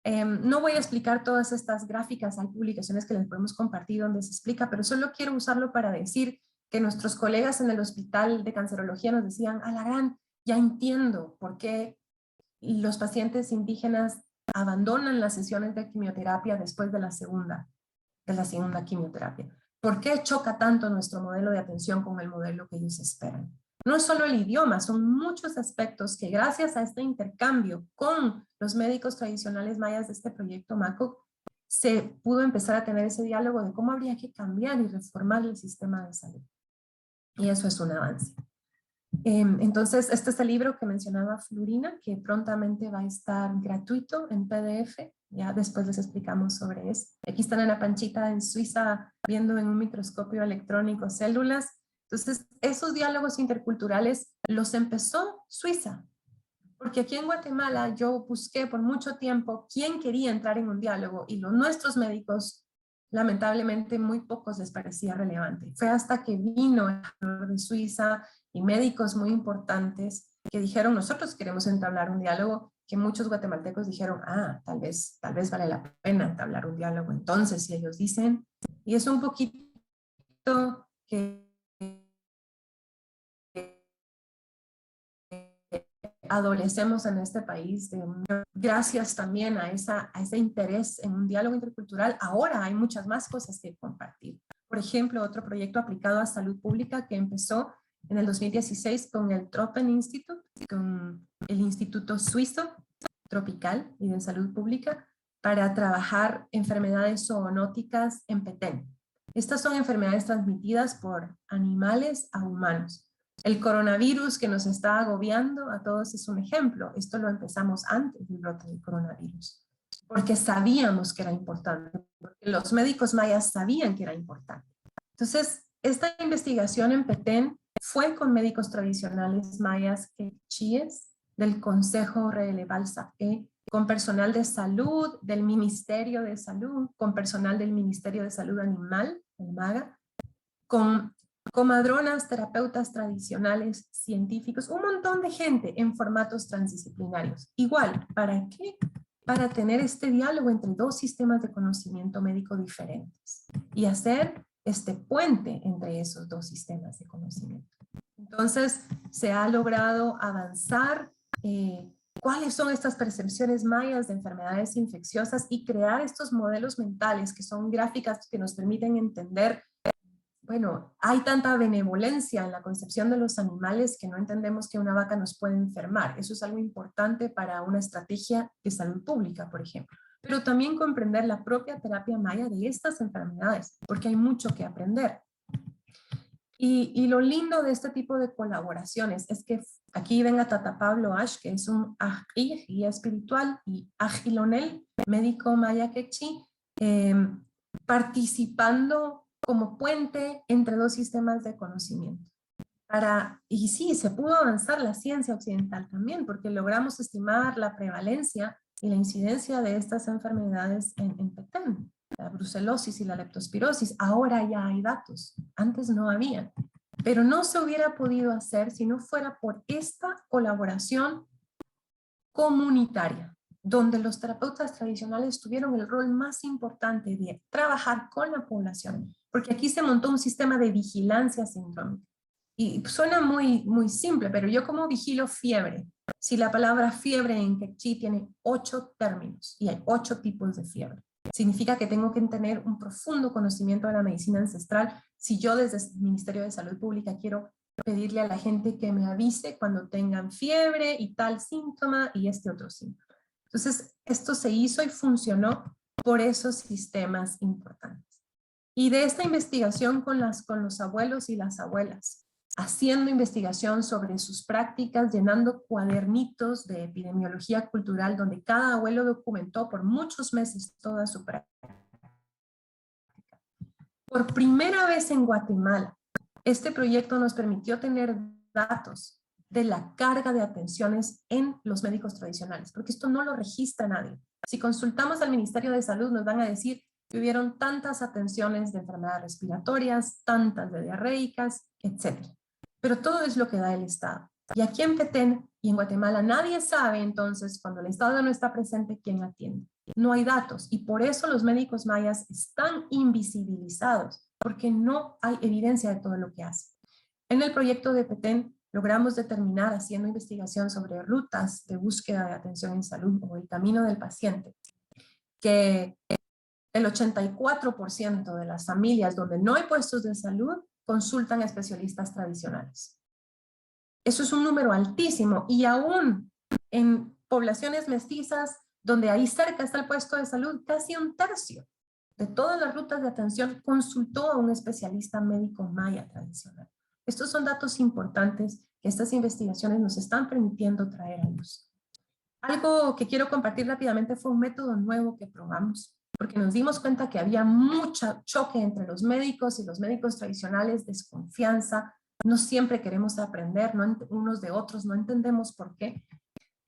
D: No voy a explicar todas estas gráficas, hay publicaciones que les podemos compartir donde se explica, pero solo quiero usarlo para decir que nuestros colegas en el Hospital de Cancerología nos decían, Alarán, ya entiendo por qué los pacientes indígenas abandonan las sesiones de quimioterapia después de la segunda quimioterapia. ¿Por qué choca tanto nuestro modelo de atención con el modelo que ellos esperan? No es solo el idioma, son muchos aspectos que gracias a este intercambio con los médicos tradicionales mayas de este proyecto MACOC, se pudo empezar a tener ese diálogo de cómo habría que cambiar y reformar el sistema de salud. Y eso es un avance. Entonces, este es el libro que mencionaba Florina, que prontamente va a estar gratuito en PDF. Ya después les explicamos sobre eso. Aquí están en la Panchita en Suiza viendo en un microscopio electrónico células. Entonces, esos diálogos interculturales los empezó Suiza. Porque aquí en Guatemala yo busqué por mucho tiempo quién quería entrar en un diálogo y nuestros médicos, lamentablemente, muy pocos les parecía relevante. Fue hasta que vino el embajador de Suiza y médicos muy importantes que dijeron, nosotros queremos entablar un diálogo, que muchos guatemaltecos dijeron, tal vez vale la pena entablar un diálogo. Entonces, si ellos dicen, y es un poquito que adolecemos en este país, gracias también a ese interés en un diálogo intercultural, ahora hay muchas más cosas que compartir. Por ejemplo, otro proyecto aplicado a salud pública que empezó en el 2016 con el Tropen Institute, con el Instituto Suizo Tropical y de Salud Pública, para trabajar enfermedades zoonóticas en Petén. Estas son enfermedades transmitidas por animales a humanos. El coronavirus que nos está agobiando a todos es un ejemplo. Esto lo empezamos antes del brote del coronavirus, porque sabíamos que era importante, porque los médicos mayas sabían que era importante. Entonces, esta investigación en Petén fue con médicos tradicionales mayas quechíes del Consejo Relebal Saque, con personal de salud del Ministerio de Salud, con personal del Ministerio de Salud Animal, el MAGA, con comadronas, terapeutas tradicionales, científicos, un montón de gente en formatos transdisciplinarios. Igual, ¿para qué? Para tener este diálogo entre dos sistemas de conocimiento médico diferentes y hacer este puente entre esos dos sistemas de conocimiento. Entonces, se ha logrado avanzar cuáles son estas percepciones mayas de enfermedades infecciosas y crear estos modelos mentales que son gráficas que nos permiten entender, bueno, hay tanta benevolencia en la concepción de los animales que no entendemos que una vaca nos puede enfermar. Eso es algo importante para una estrategia de salud pública, por ejemplo. Pero también comprender la propia terapia maya de estas enfermedades, porque hay mucho que aprender. Y lo lindo de este tipo de colaboraciones es que aquí ven a Tata Pablo Ash, que es un ají, guía espiritual, y Agilonel, médico maya quechí, participando como puente entre dos sistemas de conocimiento. Y sí, se pudo avanzar la ciencia occidental también, porque logramos estimar la prevalencia y la incidencia de estas enfermedades en Petén. la brucelosis y la leptospirosis. Ahora ya hay datos, antes no había. Pero no se hubiera podido hacer si no fuera por esta colaboración comunitaria, donde los terapeutas tradicionales tuvieron el rol más importante de trabajar con la población, porque aquí se montó un sistema de vigilancia sindrómica. Y suena muy, muy simple, pero yo como vigilo fiebre, si la palabra fiebre en quechí tiene 8 términos y hay 8 tipos de fiebre, significa que tengo que tener un profundo conocimiento de la medicina ancestral si yo desde el Ministerio de Salud Pública quiero pedirle a la gente que me avise cuando tengan fiebre y tal síntoma y este otro síntoma. Entonces, esto se hizo y funcionó por esos sistemas importantes. Y de esta investigación con los abuelos y las abuelas, haciendo investigación sobre sus prácticas, llenando cuadernitos de epidemiología cultural donde cada abuelo documentó por muchos meses toda su práctica. Por primera vez en Guatemala, este proyecto nos permitió tener datos de la carga de atenciones en los médicos tradicionales, porque esto no lo registra nadie. Si consultamos al Ministerio de Salud, nos van a decir que hubieron tantas atenciones de enfermedades respiratorias, tantas de diarreicas, etc. Pero todo es lo que da el Estado. Y aquí en Petén y en Guatemala nadie sabe entonces, cuando el Estado no está presente, quién atiende. No hay datos y por eso los médicos mayas están invisibilizados, porque no hay evidencia de todo lo que hacen. En el proyecto de Petén logramos determinar, haciendo investigación sobre rutas de búsqueda de atención en salud o el camino del paciente, que el 84% de las familias donde no hay puestos de salud consultan a especialistas tradicionales. Eso es un número altísimo y aún en poblaciones mestizas donde ahí cerca está el puesto de salud, casi un tercio de todas las rutas de atención consultó a un especialista médico maya tradicional. Estos son datos importantes que estas investigaciones nos están permitiendo traer a luz. Algo que quiero compartir rápidamente fue un método nuevo que probamos, porque nos dimos cuenta que había mucho choque entre los médicos y los médicos tradicionales, desconfianza, no siempre queremos aprender unos de otros, no entendemos por qué.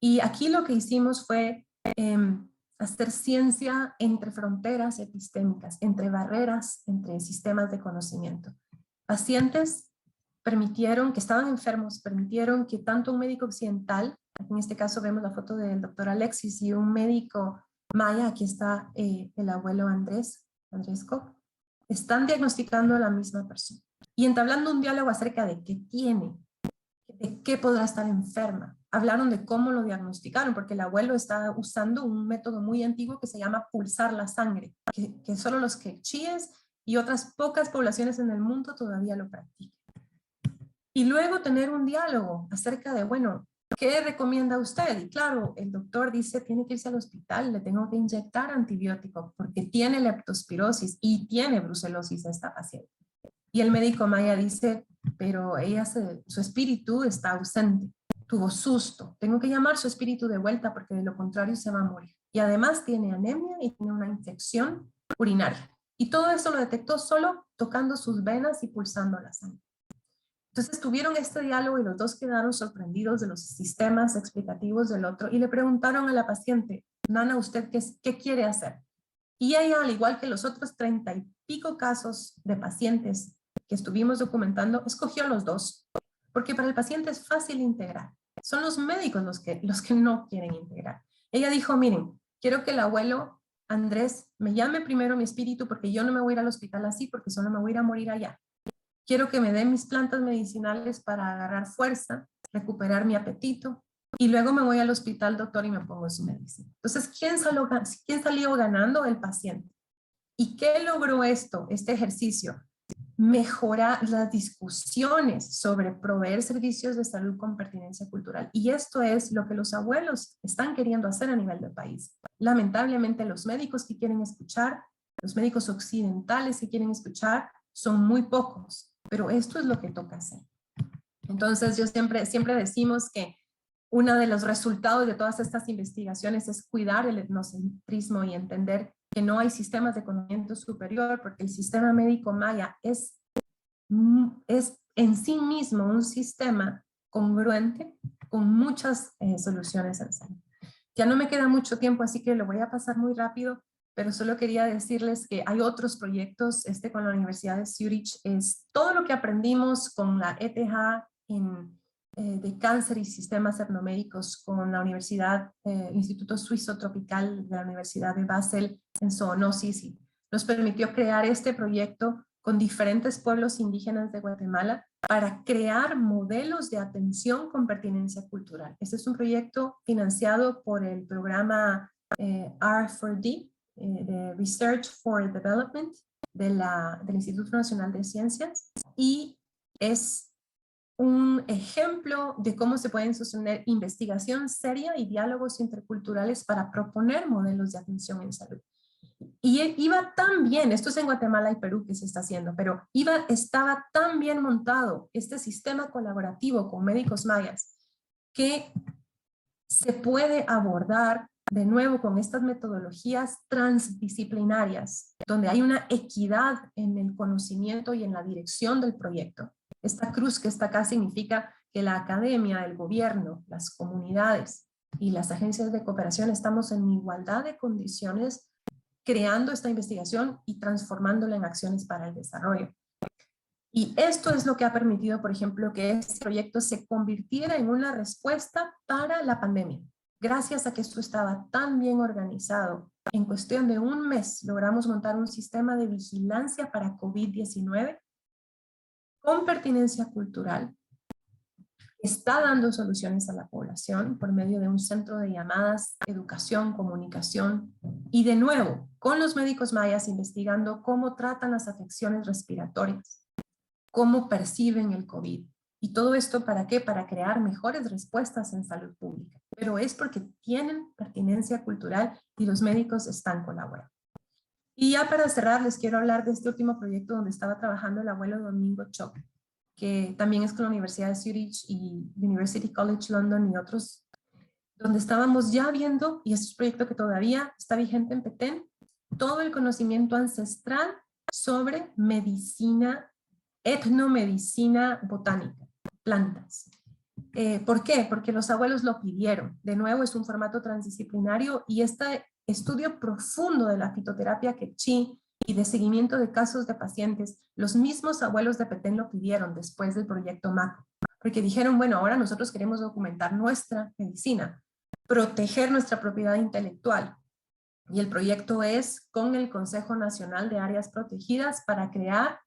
D: Y aquí lo que hicimos fue hacer ciencia entre fronteras epistémicas, entre barreras, entre sistemas de conocimiento. Pacientes permitieron, que estaban enfermos, permitieron que tanto un médico occidental, en este caso vemos la foto del doctor Alexis, y un médico maya, aquí está el abuelo Andrés Koch, están diagnosticando a la misma persona y entablando un diálogo acerca de qué tiene, de qué podrá estar enferma. Hablaron de cómo lo diagnosticaron, porque el abuelo está usando un método muy antiguo que se llama pulsar la sangre, que solo los quechíes y otras pocas poblaciones en el mundo todavía lo practican. Y luego tener un diálogo acerca de, bueno, ¿qué recomienda usted? Y claro, el doctor dice, tiene que irse al hospital, le tengo que inyectar antibiótico porque tiene leptospirosis y tiene brucelosis esta paciente. Y el médico maya dice, pero su espíritu está ausente, tuvo susto, tengo que llamar su espíritu de vuelta porque de lo contrario se va a morir. Y además tiene anemia y tiene una infección urinaria. Y todo eso lo detectó solo tocando sus venas y pulsando la sangre. Entonces tuvieron este diálogo y los dos quedaron sorprendidos de los sistemas explicativos del otro y le preguntaron a la paciente, Nana, ¿usted qué quiere hacer? Y ella, al igual que los otros 30 y pico casos de pacientes que estuvimos documentando, escogió los dos, porque para el paciente es fácil integrar. Son los médicos los que no quieren integrar. Ella dijo, miren, quiero que el abuelo Andrés me llame primero mi espíritu porque yo no me voy a ir al hospital así porque solo me voy a ir a morir allá. Quiero que me den mis plantas medicinales para agarrar fuerza, recuperar mi apetito y luego me voy al hospital, doctor, y me pongo su medicina. Entonces, ¿quién salió ganando? El paciente. ¿Y qué logró este ejercicio? Mejorar las discusiones sobre proveer servicios de salud con pertinencia cultural. Y esto es lo que los abuelos están queriendo hacer a nivel del país. Lamentablemente los médicos que quieren escuchar, los médicos occidentales que quieren escuchar, son muy pocos, pero esto es lo que toca hacer. Entonces yo siempre decimos que uno de los resultados de todas estas investigaciones es cuidar el etnocentrismo y entender que no hay sistemas de conocimiento superior, porque el sistema médico maya es en sí mismo un sistema congruente con muchas soluciones al salud. Ya no me queda mucho tiempo, así que lo voy a pasar muy rápido, pero solo quería decirles que hay otros proyectos, con la Universidad de Zurich, es todo lo que aprendimos con la ETH de cáncer y sistemas etnomédicos, con la Universidad, Instituto Suizo Tropical de la Universidad de Basel en zoonosis, y nos permitió crear este proyecto con diferentes pueblos indígenas de Guatemala para crear modelos de atención con pertinencia cultural. Este es un proyecto financiado por el programa R4D, de Research for Development del Instituto Nacional de Ciencias, y es un ejemplo de cómo se pueden sostener investigación seria y diálogos interculturales para proponer modelos de atención en salud. Y iba tan bien, esto es en Guatemala y Perú que se está haciendo, pero estaba tan bien montado este sistema colaborativo con médicos mayas que se puede abordar de nuevo con estas metodologías transdisciplinarias, donde hay una equidad en el conocimiento y en la dirección del proyecto. Esta cruz que está acá significa que la academia, el gobierno, las comunidades y las agencias de cooperación estamos en igualdad de condiciones creando esta investigación y transformándola en acciones para el desarrollo. Y esto es lo que ha permitido, por ejemplo, que este proyecto se convirtiera en una respuesta para la pandemia. Gracias a que esto estaba tan bien organizado, en cuestión de un mes logramos montar un sistema de vigilancia para COVID-19 con pertinencia cultural. Está dando soluciones a la población por medio de un centro de llamadas, educación, comunicación, y de nuevo, con los médicos mayas investigando cómo tratan las afecciones respiratorias, cómo perciben el COVID. ¿Y todo esto para qué? Para crear mejores respuestas en salud pública. Pero es porque tienen pertinencia cultural y los médicos están colaborando. Y ya para cerrar, les quiero hablar de este último proyecto donde estaba trabajando el abuelo Domingo Choc, que también es con la Universidad de Zurich y University College London y otros, donde estábamos ya viendo, y este es un proyecto que todavía está vigente en Petén, todo el conocimiento ancestral sobre medicina, etnomedicina botánica, plantas. ¿Por qué? Porque los abuelos lo pidieron. De nuevo, es un formato transdisciplinario y este estudio profundo de la fitoterapia quechí y de seguimiento de casos de pacientes, los mismos abuelos de Petén lo pidieron después del proyecto MACO, porque dijeron, bueno, ahora nosotros queremos documentar nuestra medicina, proteger nuestra propiedad intelectual. Y el proyecto es con el Consejo Nacional de Áreas Protegidas para crear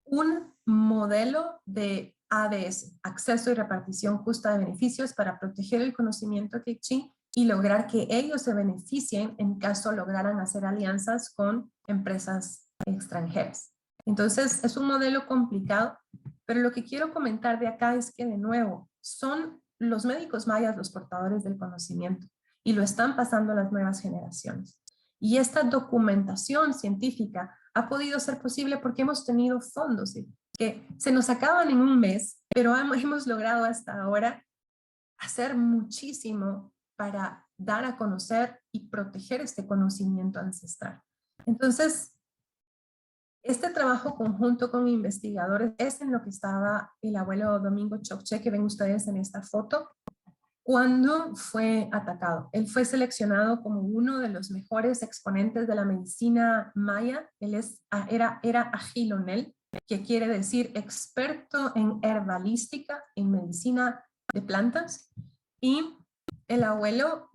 D: un modelo de ADS, acceso y repartición justa de beneficios, para proteger el conocimiento quechí y lograr que ellos se beneficien en caso lograran hacer alianzas con empresas extranjeras. Entonces es un modelo complicado, pero lo que quiero comentar de acá es que de nuevo son los médicos mayas los portadores del conocimiento y lo están pasando a las nuevas generaciones. Y esta documentación científica ha podido ser posible porque hemos tenido fondos que se nos acaban en un mes, pero hemos logrado hasta ahora hacer muchísimo para dar a conocer y proteger este conocimiento ancestral. Entonces, este trabajo conjunto con investigadores es en lo que estaba el abuelo Domingo Chocché, que ven ustedes en esta foto, cuando fue atacado. Él fue seleccionado como uno de los mejores exponentes de la medicina maya. Él era agilonel, que quiere decir experto en herbalística, en medicina de plantas. Y el abuelo,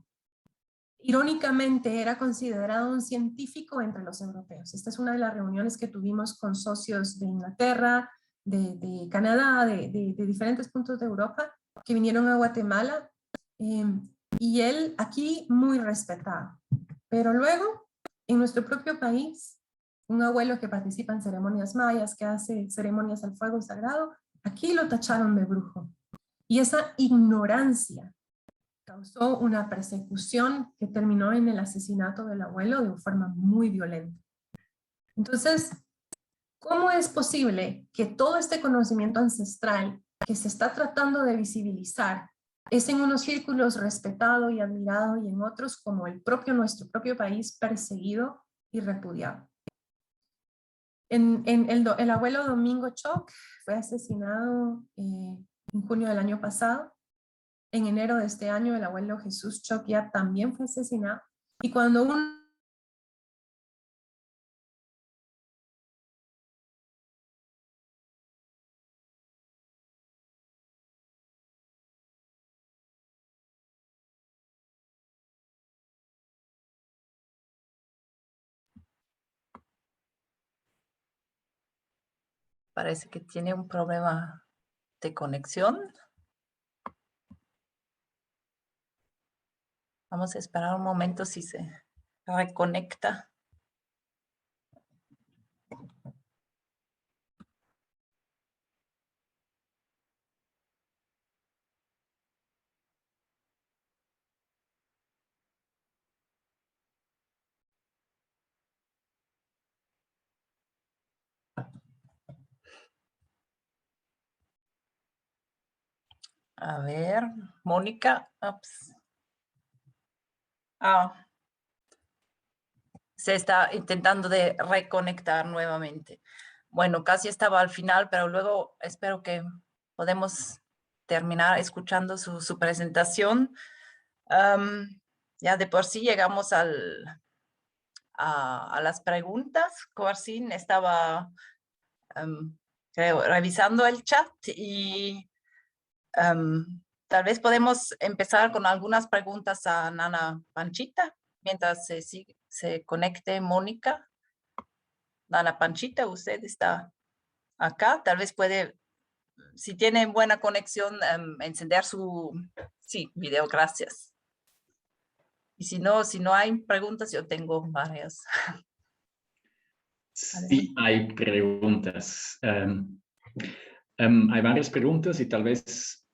D: irónicamente, era considerado un científico entre los europeos. Esta es una de las reuniones que tuvimos con socios de Inglaterra, de Canadá, de diferentes puntos de Europa, que vinieron a Guatemala. Y él aquí muy respetado. Pero luego, en nuestro propio país, un abuelo que participa en ceremonias mayas, que hace ceremonias al fuego sagrado, aquí lo tacharon de brujo. Y esa ignorancia causó una persecución que terminó en el asesinato del abuelo de una forma muy violenta. Entonces, ¿cómo es posible que todo este conocimiento ancestral que se está tratando de visibilizar es en unos círculos respetado y admirado y en otros, como nuestro propio país, perseguido y repudiado? El abuelo Domingo Choc fue asesinado en junio del año pasado. En enero de este año el abuelo Jesús Choc ya también fue asesinado. Y cuando
A: Parece que tiene un problema de conexión. Vamos a esperar un momento si se reconecta. A ver, Mónica. Ups. Se está intentando de reconectar nuevamente. Bueno, casi estaba al final, pero luego espero que podemos terminar escuchando su presentación. Ya de por sí llegamos a las preguntas. Coarcín estaba, creo, revisando el chat y tal vez podemos empezar con algunas preguntas a Nana Panchita mientras se conecte Mónica. Nana Panchita, usted está acá, tal vez puede, si tiene buena conexión, encender su video, gracias. Y si no hay preguntas, yo tengo varias.
E: Sí, hay preguntas. Hay varias preguntas y tal vez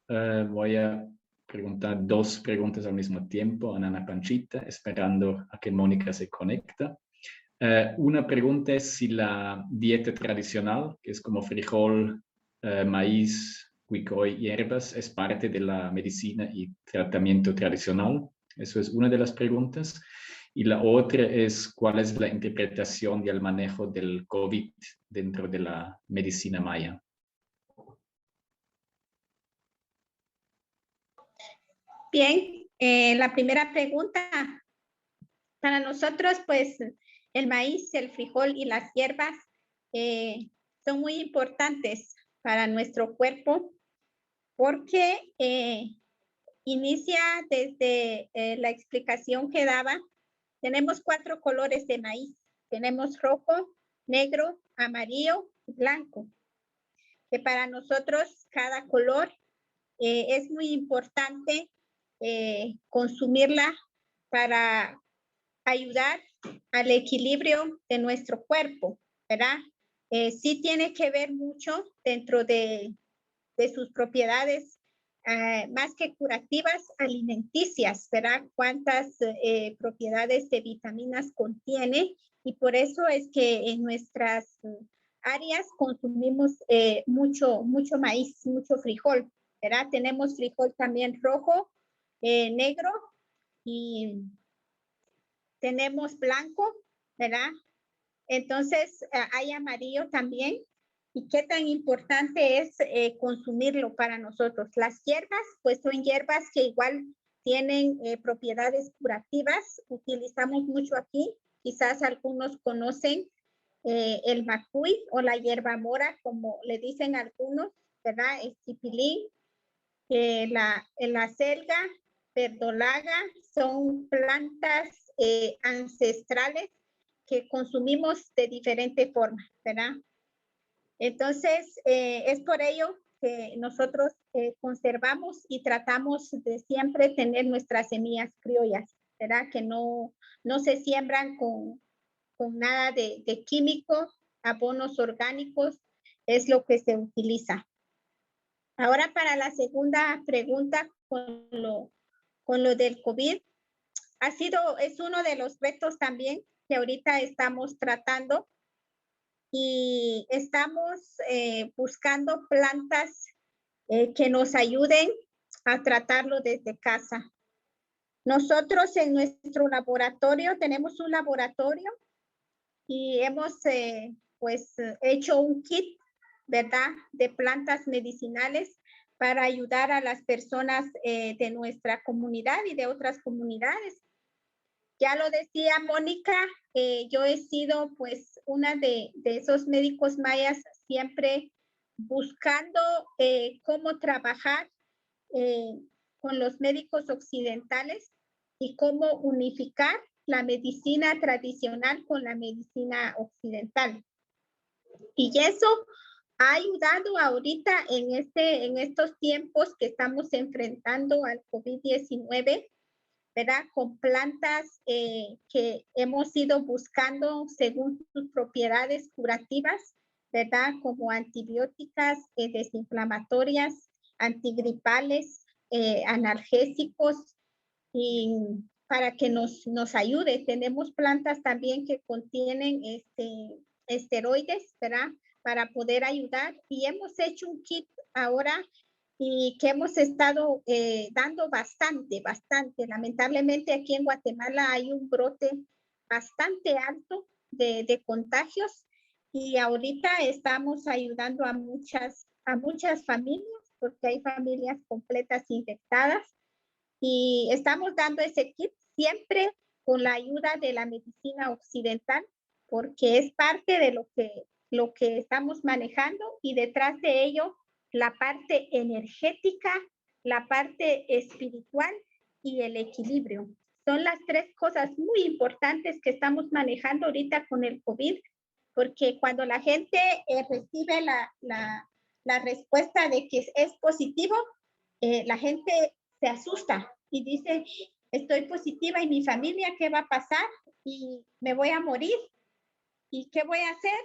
E: voy a preguntar 2 preguntas al mismo tiempo a Nana Panchita, esperando a que Mónica se conecta. Una pregunta es si la dieta tradicional, que es como frijol, maíz, huicoy, hierbas, es parte de la medicina y tratamiento tradicional. Eso es una de las preguntas. Y la otra es cuál es la interpretación y el manejo del COVID dentro de la medicina maya.
C: Bien, la primera pregunta, para nosotros, pues, el maíz, el frijol y las hierbas son muy importantes para nuestro cuerpo porque inicia desde la explicación que daba. Tenemos 4 colores de maíz. Tenemos rojo, negro, amarillo y blanco. Que para nosotros cada color es muy importante consumirla para ayudar al equilibrio de nuestro cuerpo, ¿verdad? Sí tiene que ver mucho dentro de sus propiedades, más que curativas, alimenticias, ¿verdad? Cuántas propiedades de vitaminas contiene, y por eso es que en nuestras áreas consumimos mucho maíz, mucho frijol, ¿verdad? Tenemos frijol también rojo, negro, y tenemos blanco, ¿verdad? Entonces hay amarillo también. ¿Y qué tan importante es consumirlo para nosotros? Las hierbas, pues son hierbas que igual tienen propiedades curativas. Utilizamos mucho aquí. Quizás algunos conocen el macuy o la hierba mora, como le dicen algunos, ¿verdad? El tipilín, la selga, verdolaga, son plantas ancestrales que consumimos de diferente forma, ¿verdad? Entonces, es por ello que nosotros conservamos y tratamos de siempre tener nuestras semillas criollas, ¿verdad? Que no se siembran con nada de químico, abonos orgánicos, es lo que se utiliza. Ahora para la segunda pregunta con lo del COVID, es uno de los retos también que ahorita estamos tratando, y estamos buscando plantas que nos ayuden a tratarlo desde casa. Nosotros en nuestro laboratorio tenemos un laboratorio y hemos hecho un kit, ¿verdad?, de plantas medicinales para ayudar a las personas de nuestra comunidad y de otras comunidades. Ya lo decía Mónica, yo he sido pues una de esos médicos mayas siempre buscando cómo trabajar con los médicos occidentales y cómo unificar la medicina tradicional con la medicina occidental. Y eso ha ayudado ahorita en estos tiempos que estamos enfrentando al COVID-19, ¿verdad? Con plantas que hemos ido buscando según sus propiedades curativas, ¿verdad? Como antibióticas, desinflamatorias, antigripales, analgésicos, y para que nos ayude. Tenemos plantas también que contienen esteroides, ¿verdad? Para poder ayudar. Y hemos hecho un kit ahora y que hemos estado dando bastante. Lamentablemente aquí en Guatemala hay un brote bastante alto de contagios y ahorita estamos ayudando a muchas familias porque hay familias completas infectadas y estamos dando ese kit siempre con la ayuda de la medicina occidental porque es parte de lo que estamos manejando y detrás de ello la parte energética, la parte espiritual y el equilibrio. Son las tres cosas muy importantes que estamos manejando ahorita con el COVID, porque cuando la gente recibe la respuesta de que es positivo, la gente se asusta y dice, estoy positiva y mi familia, ¿qué va a pasar? Y me voy a morir. ¿Y qué voy a hacer?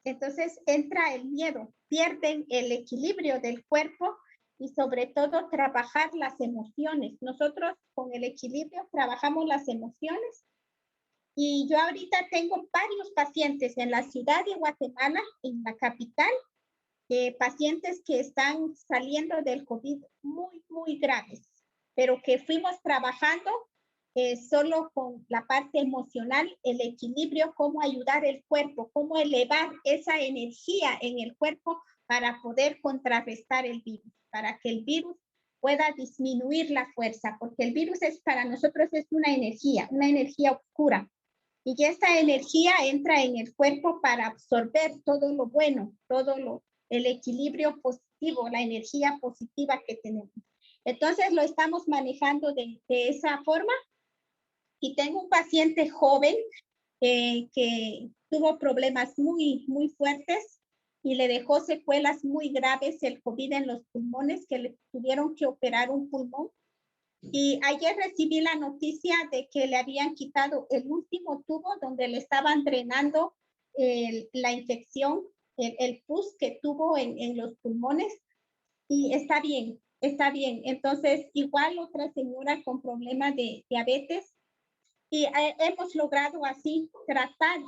C: Entonces entra el miedo, pierden el equilibrio del cuerpo y sobre todo trabajar las emociones. Nosotros con el equilibrio trabajamos las emociones y yo ahorita tengo varios pacientes en la ciudad de Guatemala, en la capital, pacientes que están saliendo del COVID muy graves, pero que fuimos trabajando solo con la parte emocional, el equilibrio, cómo ayudar el cuerpo, cómo elevar esa energía en el cuerpo para poder contrarrestar el virus, para que el virus pueda disminuir la fuerza, porque el virus para nosotros es una energía oscura. Y esta energía entra en el cuerpo para absorber todo lo bueno, el equilibrio positivo, la energía positiva que tenemos. Entonces lo estamos manejando de esa forma. Y tengo un paciente joven que tuvo problemas muy fuertes y le dejó secuelas muy graves el COVID en los pulmones, que le tuvieron que operar un pulmón. Y ayer recibí la noticia de que le habían quitado el último tubo donde le estaban drenando la infección, el pus que tuvo en los pulmones. Y está bien. Entonces, igual otra señora con problemas de diabetes. Y hemos logrado así tratar,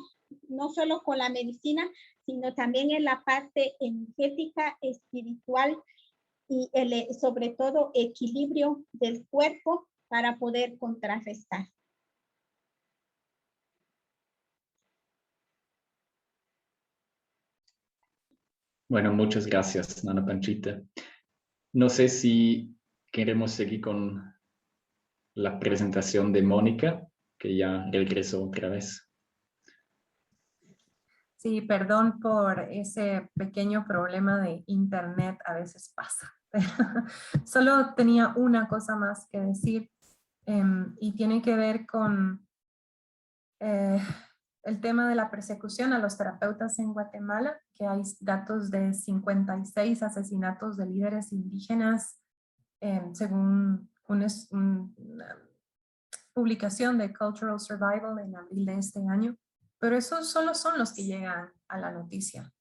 C: no solo con la medicina, sino también en la parte energética, espiritual y sobre todo equilibrio del cuerpo para poder contrarrestar.
E: Bueno, muchas gracias, Nana Panchita. No sé si queremos seguir con la presentación de Mónica, que ya regresó otra vez.
D: Sí, perdón por ese pequeño problema de internet, a veces pasa. Solo tenía una cosa más que decir y tiene que ver con el tema de la persecución a los terapeutas en Guatemala, que hay datos de 56 asesinatos de líderes indígenas según una publicación de Cultural Survival en abril de este año. Pero esos solo son los que llegan a la noticia.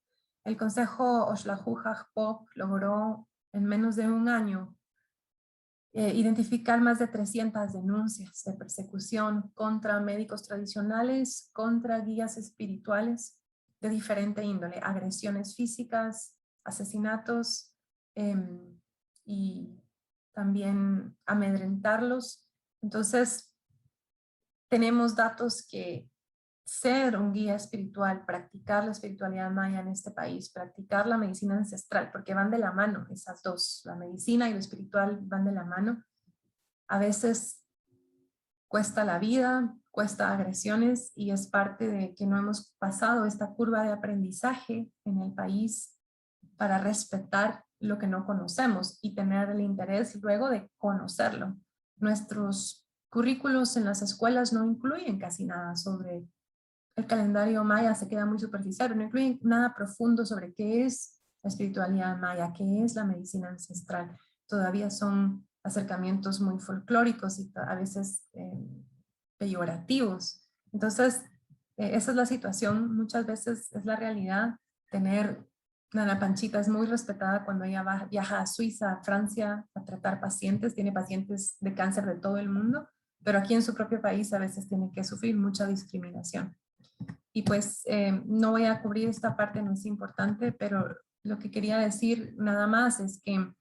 D: El Consejo Oxlajuj-Pop logró en menos de un año identificar más de 300 denuncias de persecución contra médicos tradicionales, contra guías espirituales de diferente índole, agresiones físicas, asesinatos y también amedrentarlos. Entonces, tenemos datos que ser un guía espiritual, practicar la espiritualidad maya en este país, practicar la medicina ancestral, porque van de la mano esas dos, la medicina y lo espiritual van de la mano. A veces cuesta la vida, cuesta agresiones y es parte de que no hemos pasado esta curva de aprendizaje en el país para respetar lo que no conocemos y tener el interés luego de conocerlo. Nuestros currículos en las escuelas no incluyen casi nada sobre el calendario maya, se queda muy superficial, no incluyen nada profundo sobre qué es la espiritualidad maya, qué es la medicina ancestral. Todavía son acercamientos muy folclóricos y a veces peyorativos. Entonces, esa es la situación, muchas veces es la realidad. Nana Panchita es muy respetada cuando ella viaja a Suiza, a Francia, a tratar pacientes, tiene pacientes de cáncer de todo el mundo, pero aquí en su propio país a veces tiene que sufrir mucha discriminación. Y pues no voy a cubrir esta parte, no es importante, pero lo que quería decir nada más es que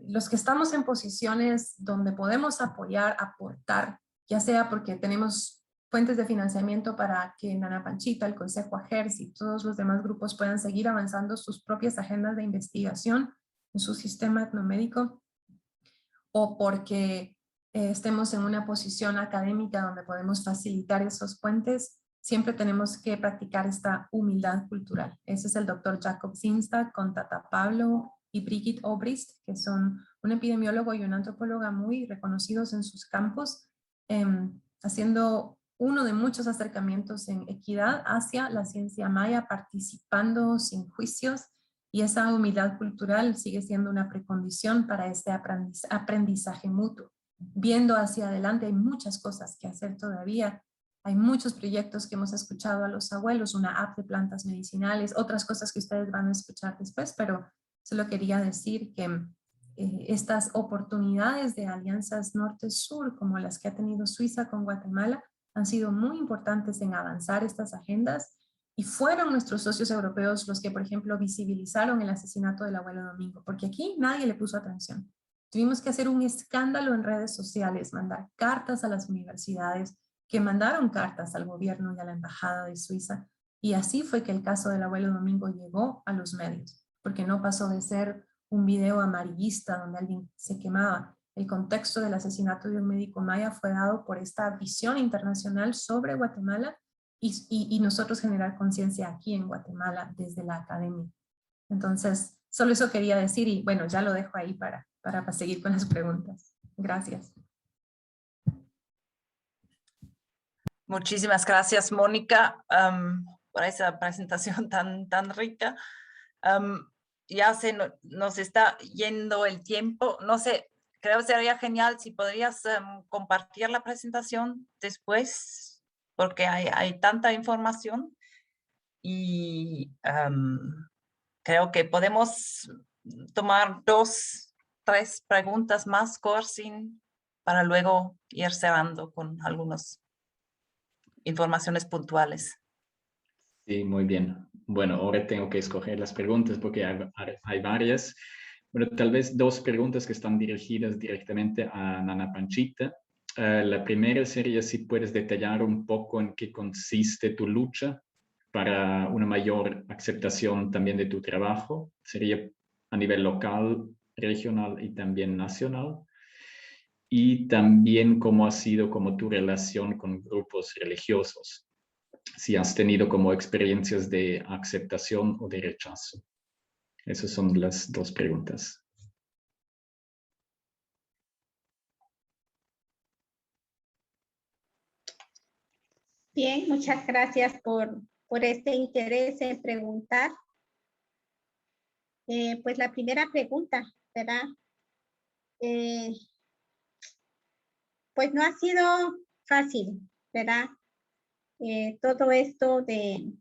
D: los que estamos en posiciones donde podemos apoyar, aportar, ya sea porque tenemos fuentes de financiamiento para que Nana Panchita, el Consejo AGERS y todos los demás grupos puedan seguir avanzando sus propias agendas de investigación en su sistema etnomédico, o porque estemos en una posición académica donde podemos facilitar esos puentes, siempre tenemos que practicar esta humildad cultural. Ese es el doctor Jacob Zinstad con Tata Pablo y Brigitte Obrist, que son un epidemiólogo y una antropóloga muy reconocidos en sus campos, haciendo uno de muchos acercamientos en equidad hacia la ciencia maya, participando sin juicios, y esa humildad cultural sigue siendo una precondición para este aprendizaje mutuo. Viendo hacia adelante hay muchas cosas que hacer todavía. Hay muchos proyectos que hemos escuchado a los abuelos, una app de plantas medicinales, otras cosas que ustedes van a escuchar después, pero solo quería decir que estas oportunidades de alianzas norte-sur, como las que ha tenido Suiza con Guatemala, han sido muy importantes en avanzar estas agendas, y fueron nuestros socios europeos los que, por ejemplo, visibilizaron el asesinato del abuelo Domingo, porque aquí nadie le puso atención. Tuvimos que hacer un escándalo en redes sociales, mandar cartas a las universidades, que mandaron cartas al gobierno y a la embajada de Suiza, y así fue que el caso del abuelo Domingo llegó a los medios, porque no pasó de ser un video amarillista donde alguien se quemaba. El contexto del asesinato de un médico maya fue dado por esta visión internacional sobre Guatemala y nosotros generar conciencia aquí en Guatemala desde la academia. Entonces, solo eso quería decir, y bueno, ya lo dejo ahí para seguir con las preguntas. Gracias.
A: Muchísimas gracias, Mónica, por esa presentación tan rica. Ya nos está yendo el tiempo. No sé, creo que sería genial si podrías compartir la presentación después, porque hay tanta información y creo que podemos tomar 2, 3 preguntas más, Corsin, para luego ir cerrando con algunas informaciones puntuales.
E: Sí, muy bien. Bueno, ahora tengo que escoger las preguntas porque hay varias. Bueno, tal vez 2 preguntas que están dirigidas directamente a Nana Panchita. La primera sería si puedes detallar un poco en qué consiste tu lucha para una mayor aceptación también de tu trabajo. Sería a nivel local, regional y también nacional. Y también cómo ha sido como tu relación con grupos religiosos. Si has tenido como experiencias de aceptación o de rechazo. Esas son las 2 preguntas.
C: Bien, muchas gracias por este interés en preguntar. Pues la primera pregunta, ¿verdad? Pues no ha sido fácil, ¿verdad? Todo esto de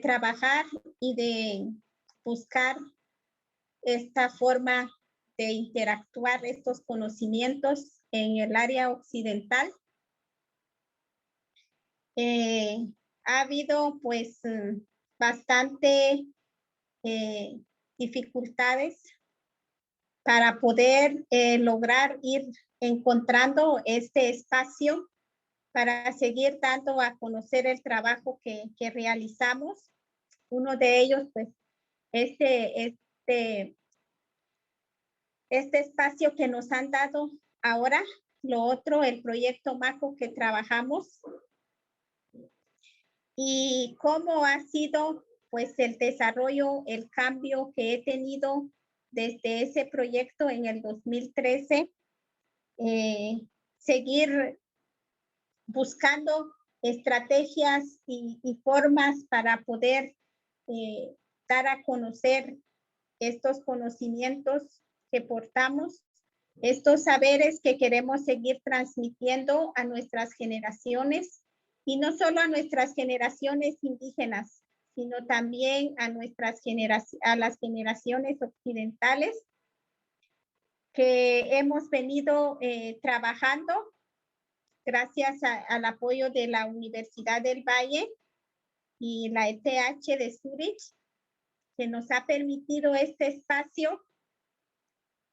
C: trabajar y de buscar esta forma de interactuar estos conocimientos en el área occidental. Ha habido pues bastante dificultades para poder lograr ir encontrando este espacio para seguir dando a conocer el trabajo que realizamos. Uno de ellos, pues, este espacio que nos han dado ahora. Lo otro, el proyecto MACO que trabajamos. Y cómo ha sido, pues, el desarrollo, el cambio que he tenido desde ese proyecto en el 2013. Seguir buscando estrategias y formas para poder dar a conocer estos conocimientos que portamos, estos saberes que queremos seguir transmitiendo a nuestras generaciones, y no solo a nuestras generaciones indígenas, sino también a las generaciones occidentales que hemos venido trabajando gracias al apoyo de la Universidad del Valle y la ETH de Zurich, que nos ha permitido este espacio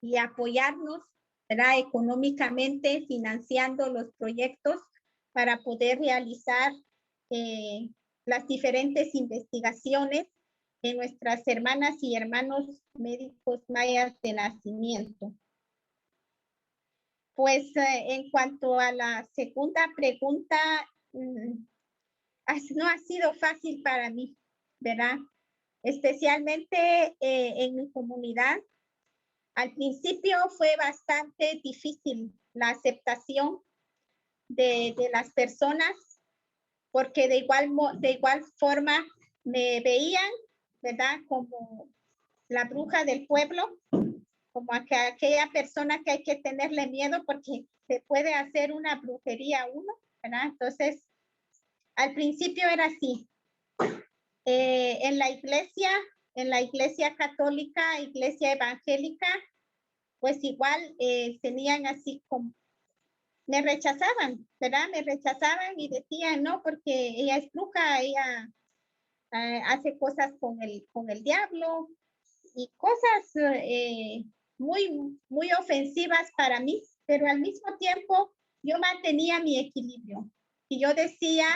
C: y apoyarnos, ¿verdad?, económicamente, financiando los proyectos para poder realizar las diferentes investigaciones de nuestras hermanas y hermanos médicos mayas de nacimiento. Pues en cuanto a la segunda pregunta, no ha sido fácil para mí, ¿verdad? Especialmente en mi comunidad. Al principio fue bastante difícil la aceptación de las personas, porque de igual forma me veían, ¿verdad?, como la bruja del pueblo, como aquella persona que hay que tenerle miedo porque se puede hacer una brujería a uno, ¿verdad? Entonces, al principio era así. En la iglesia católica, iglesia evangélica, pues igual tenían así como, me rechazaban, ¿verdad? Me rechazaban y decían, no, porque ella es bruja, ella hace cosas con el diablo y cosas muy ofensivas para mí, pero al mismo tiempo yo mantenía mi equilibrio y yo decía,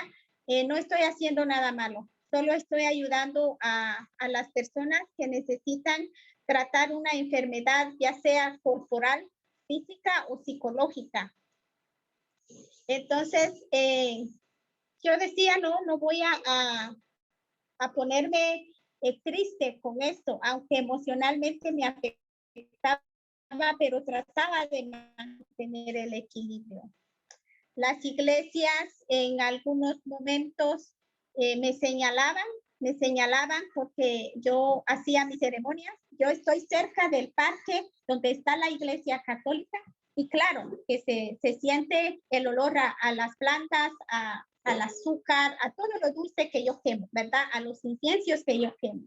C: no estoy haciendo nada malo, solo estoy ayudando a las personas que necesitan tratar una enfermedad, ya sea corporal, física o psicológica. Entonces, yo decía, no voy a ponerme triste con esto, aunque emocionalmente me afectaba, pero trataba de mantener el equilibrio. Las iglesias en algunos momentos me señalaban porque yo hacía mis ceremonias. Yo estoy cerca del parque donde está la iglesia católica y claro que se siente el olor a las plantas, al azúcar, a todo lo dulce que yo quemo, ¿verdad? A los inciensos que yo quemo.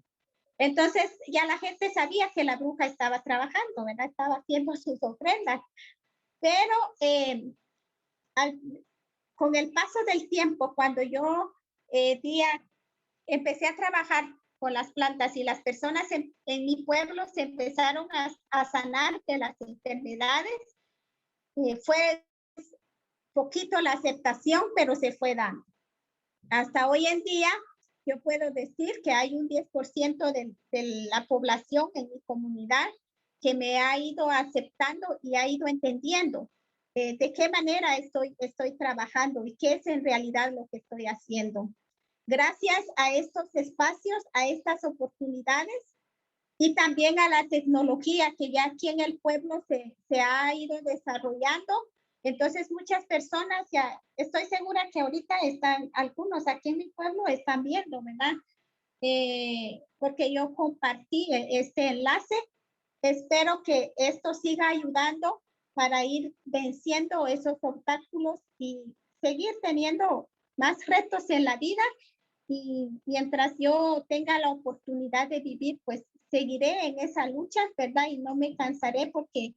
C: Entonces ya la gente sabía que la bruja estaba trabajando, ¿verdad? Estaba haciendo sus ofrendas. Pero con el paso del tiempo, cuando yo empecé a trabajar con las plantas y las personas en mi pueblo se empezaron a sanar de las enfermedades, fue poquito la aceptación, pero se fue dando. Hasta hoy en día, yo puedo decir que hay un 10% de la población en mi comunidad que me ha ido aceptando y ha ido entendiendo de qué manera estoy trabajando y qué es en realidad lo que estoy haciendo. Gracias a estos espacios, a estas oportunidades y también a la tecnología que ya aquí en el pueblo se ha ido desarrollando. Entonces muchas personas ya, estoy segura que ahorita algunos aquí en mi pueblo están viendo, ¿verdad? Porque yo compartí este enlace. Espero que esto siga ayudando para ir venciendo esos obstáculos y seguir teniendo más retos en la vida. Y mientras yo tenga la oportunidad de vivir, pues seguiré en esa lucha, ¿verdad? Y no me cansaré porque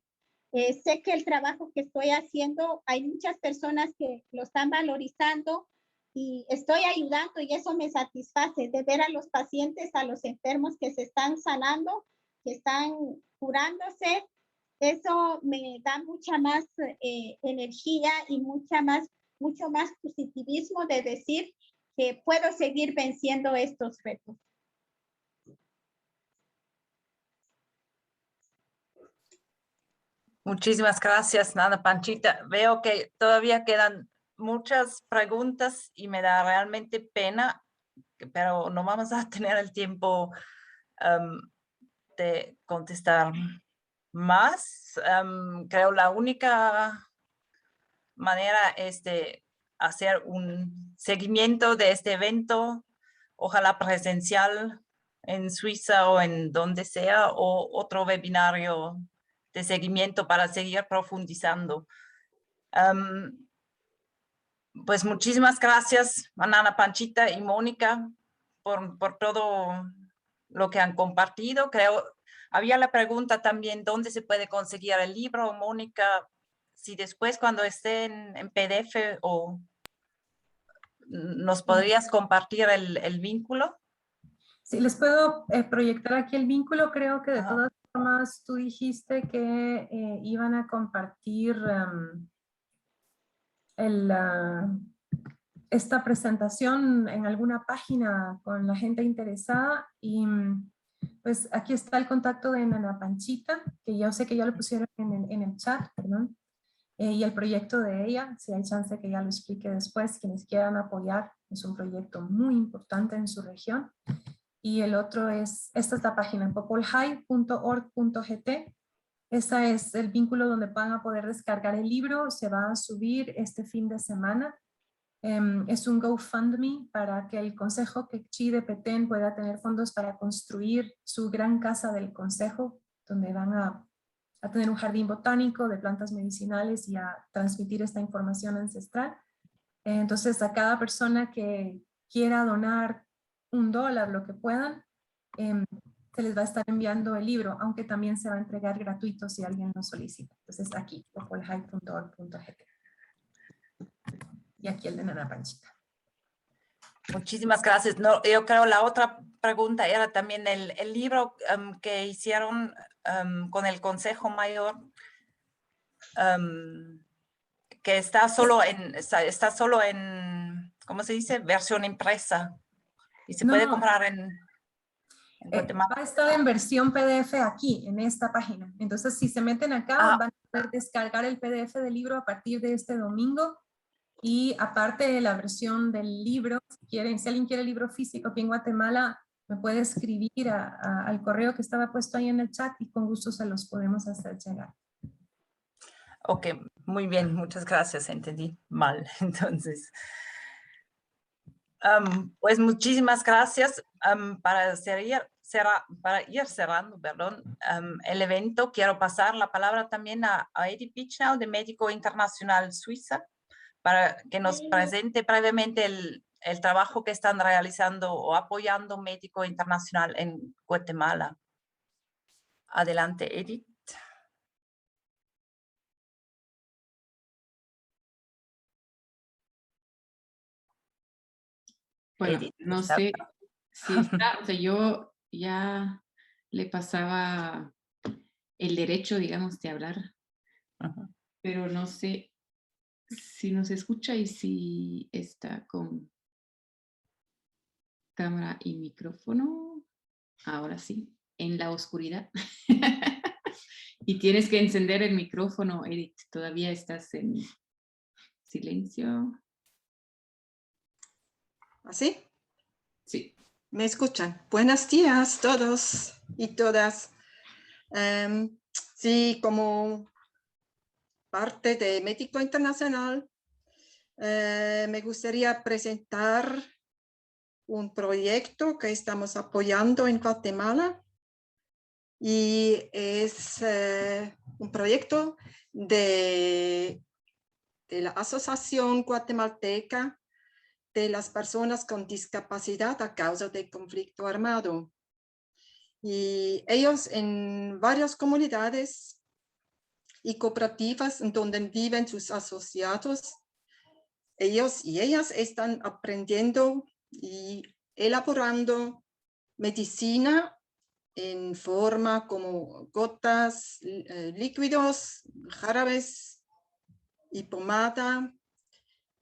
C: sé que el trabajo que estoy haciendo, hay muchas personas que lo están valorizando y estoy ayudando y eso me satisface de ver a los pacientes, a los enfermos que se están sanando, que están curándose. Eso me da mucha más energía y mucho más positivismo de decir que puedo seguir venciendo estos retos.
A: Muchísimas gracias, Nana Panchita. Veo que todavía quedan muchas preguntas y me da realmente pena, pero no vamos a tener el tiempo de contestar más. Creo la única manera es de hacer un seguimiento de este evento, ojalá presencial, en Suiza o en donde sea, o otro webinario de seguimiento para seguir profundizando. Pues muchísimas gracias, Ana Panchita y Mónica, por todo lo que han compartido. Creo, había la pregunta también, ¿dónde se puede conseguir el libro, Mónica? Si después cuando esté en PDF o nos podrías compartir el vínculo.
D: Sí, les puedo proyectar aquí el vínculo. Creo que de
A: Ajá.
D: todas formas tú dijiste que iban a compartir esta presentación en alguna página con la gente interesada y pues aquí está el contacto de Nana Panchita, que yo sé que ya lo pusieron en el chat, perdón, y el proyecto de ella, si hay chance que ya lo explique después, quienes quieran apoyar, es un proyecto muy importante en su región. Y el otro es, esta es la página, popolhai.org.gt. Ese es el vínculo donde van a poder descargar el libro, se va a subir este fin de semana. Es un GoFundMe para que el Consejo Quechí de Petén pueda tener fondos para construir su gran casa del Consejo, donde van a tener un jardín botánico de plantas medicinales y a transmitir esta información ancestral. Entonces, a cada persona que quiera donar $1, lo que puedan, se les va a estar enviando el libro, aunque también se va a entregar gratuito si alguien lo solicita. Entonces, aquí, popolhai.org.gt. Y aquí el de Nana Panchita.
A: Muchísimas gracias. No, yo creo la otra pregunta era también el libro que hicieron con el Consejo Mayor, que está solo en, ¿cómo se dice? Versión impresa. Y se puede comprar en Guatemala.
D: Va a estar en versión PDF aquí, en esta página. Entonces, si se meten acá, van a poder descargar el PDF del libro a partir de este domingo. Y aparte de la versión del libro, si alguien quiere el libro físico aquí en Guatemala, me puede escribir al correo que estaba puesto ahí en el chat y con gusto se los podemos hacer llegar.
A: Ok, muy bien, muchas gracias, entendí mal. Entonces, pues muchísimas gracias. Para ir cerrando, perdón, el evento, quiero pasar la palabra también a Edith Pichnow de Médico Internacional Suiza, para que nos presente brevemente el trabajo que están realizando o apoyando Médico Internacional en Guatemala. Adelante, Edith.
B: Bueno,
A: Edith,
B: no sé si está, o sea, yo ya le pasaba el derecho, digamos, de hablar, pero no sé si nos escucha y si está con cámara y micrófono. Ahora sí, en la oscuridad. Y tienes que encender el micrófono, Edith. Todavía estás en silencio.
F: ¿Así?
B: Sí.
F: ¿Me escuchan? Buenos días todos y todas. Sí, como parte de Médico Internacional, me gustaría presentar un proyecto que estamos apoyando en Guatemala y es un proyecto de la Asociación Guatemalteca de las personas con discapacidad a causa del conflicto armado. Y ellos en varias comunidades y cooperativas en donde viven sus asociados, ellos y ellas están aprendiendo y elaborando medicina en forma como gotas, líquidos, jarabes y pomada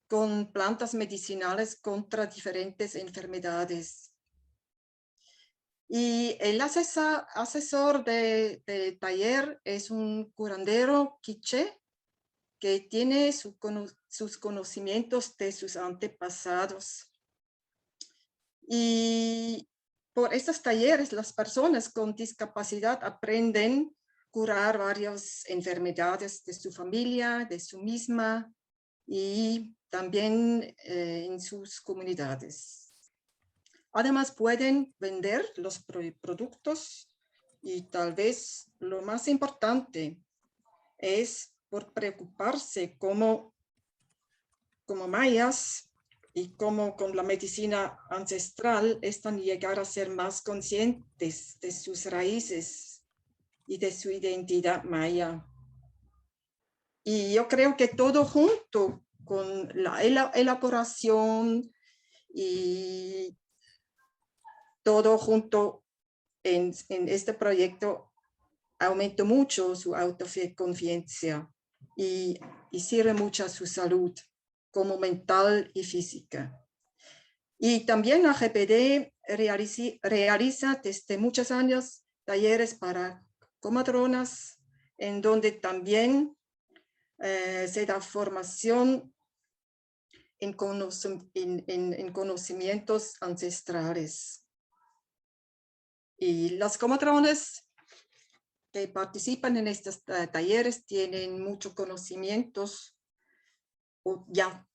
F: con plantas medicinales contra diferentes enfermedades. Y el asesor de taller es un curandero quiché que tiene sus conocimientos de sus antepasados. Y por estos talleres las personas con discapacidad aprenden a curar varias enfermedades de su familia, de su misma y también en sus comunidades. Además pueden vender los productos y tal vez lo más importante es por preocuparse como mayas y como con la medicina ancestral están llegar a ser más conscientes de sus raíces y de su identidad maya. Y yo creo que todo junto con la elaboración y todo junto en este proyecto aumentó mucho su autoconfianza y sirve mucho a su salud como mental y física. Y también la GPD realiza desde muchos años talleres para comadronas, en donde también se da formación en conocimientos ancestrales. Y las comadronas que participan en estos talleres tienen muchos conocimientos, o ya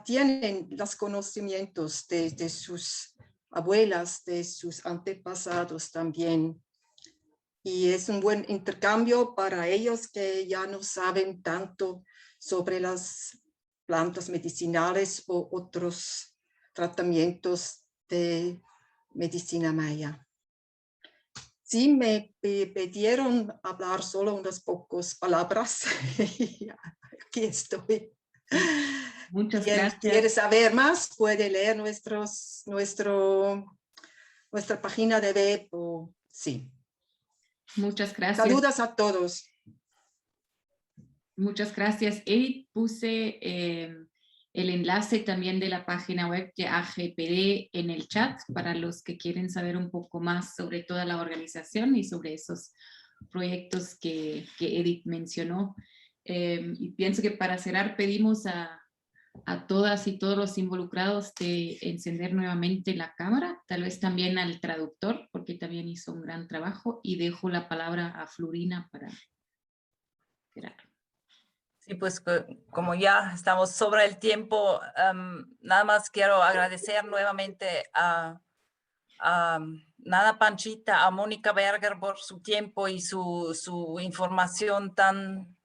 F: tienen los conocimientos de sus abuelas, de sus antepasados también. Y es un buen intercambio para ellos que ya no saben tanto sobre las plantas medicinales o otros tratamientos de medicina maya. Sí, me pidieron hablar solo unas pocas palabras. Aquí estoy.
B: Muchas
F: Quien
B: gracias.
F: quiere saber más puede leer nuestra página de web. Sí.
B: Muchas gracias.
F: Saludos a todos.
B: Muchas gracias. Edith, puse el enlace también de la página web de AGPD en el chat para los que quieren saber un poco más sobre toda la organización y sobre esos proyectos que Edith mencionó. Y pienso que para cerrar pedimos a todas y todos los involucrados de encender nuevamente la cámara, tal vez también al traductor, porque también hizo un gran trabajo, y dejo la palabra a Florina para cerrar.
A: Sí, pues como ya estamos sobre el tiempo, nada más quiero agradecer nuevamente a Nana Panchita, a Mónica Berger por su tiempo y su información tan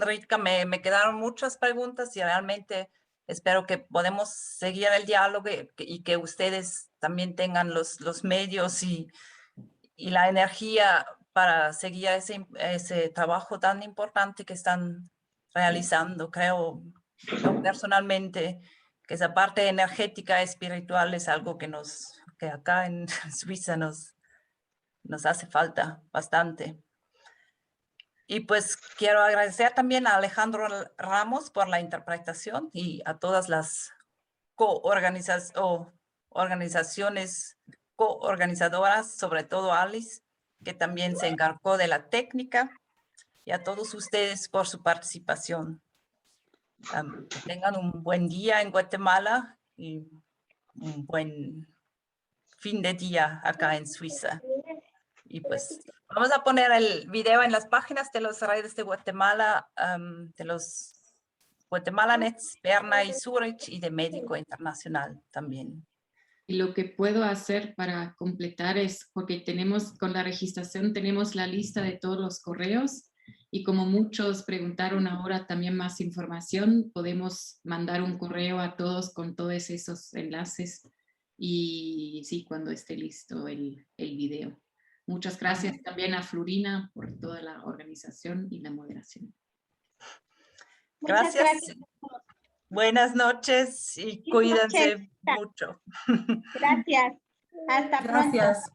A: rica. Me quedaron muchas preguntas y realmente espero que podamos seguir el diálogo y que ustedes también tengan los medios y la energía para seguir ese trabajo tan importante que están realizando. Creo personalmente que esa parte energética espiritual es algo que acá en Suiza nos hace falta bastante. Y pues quiero agradecer también a Alejandro Ramos por la interpretación y a todas las organizaciones coorganizadoras, sobre todo Alice, que también se encargó de la técnica, y a todos ustedes por su participación. Que tengan un buen día en Guatemala y un buen fin de día acá en Suiza. Y pues vamos a poner el video en las páginas de los redes de Guatemala, de los Guatemala Nets, Berna y Zurich, y de Médico Internacional también.
B: Y lo que puedo hacer para completar es, porque con la registración tenemos la lista de todos los correos, y como muchos preguntaron ahora también más información, podemos mandar un correo a todos con todos esos enlaces, y sí, cuando esté listo el video. Muchas gracias también a Florina por toda la organización y la moderación.
A: Gracias. Buenas noches y cuídense mucho.
C: Gracias. Hasta pronto.
D: Gracias.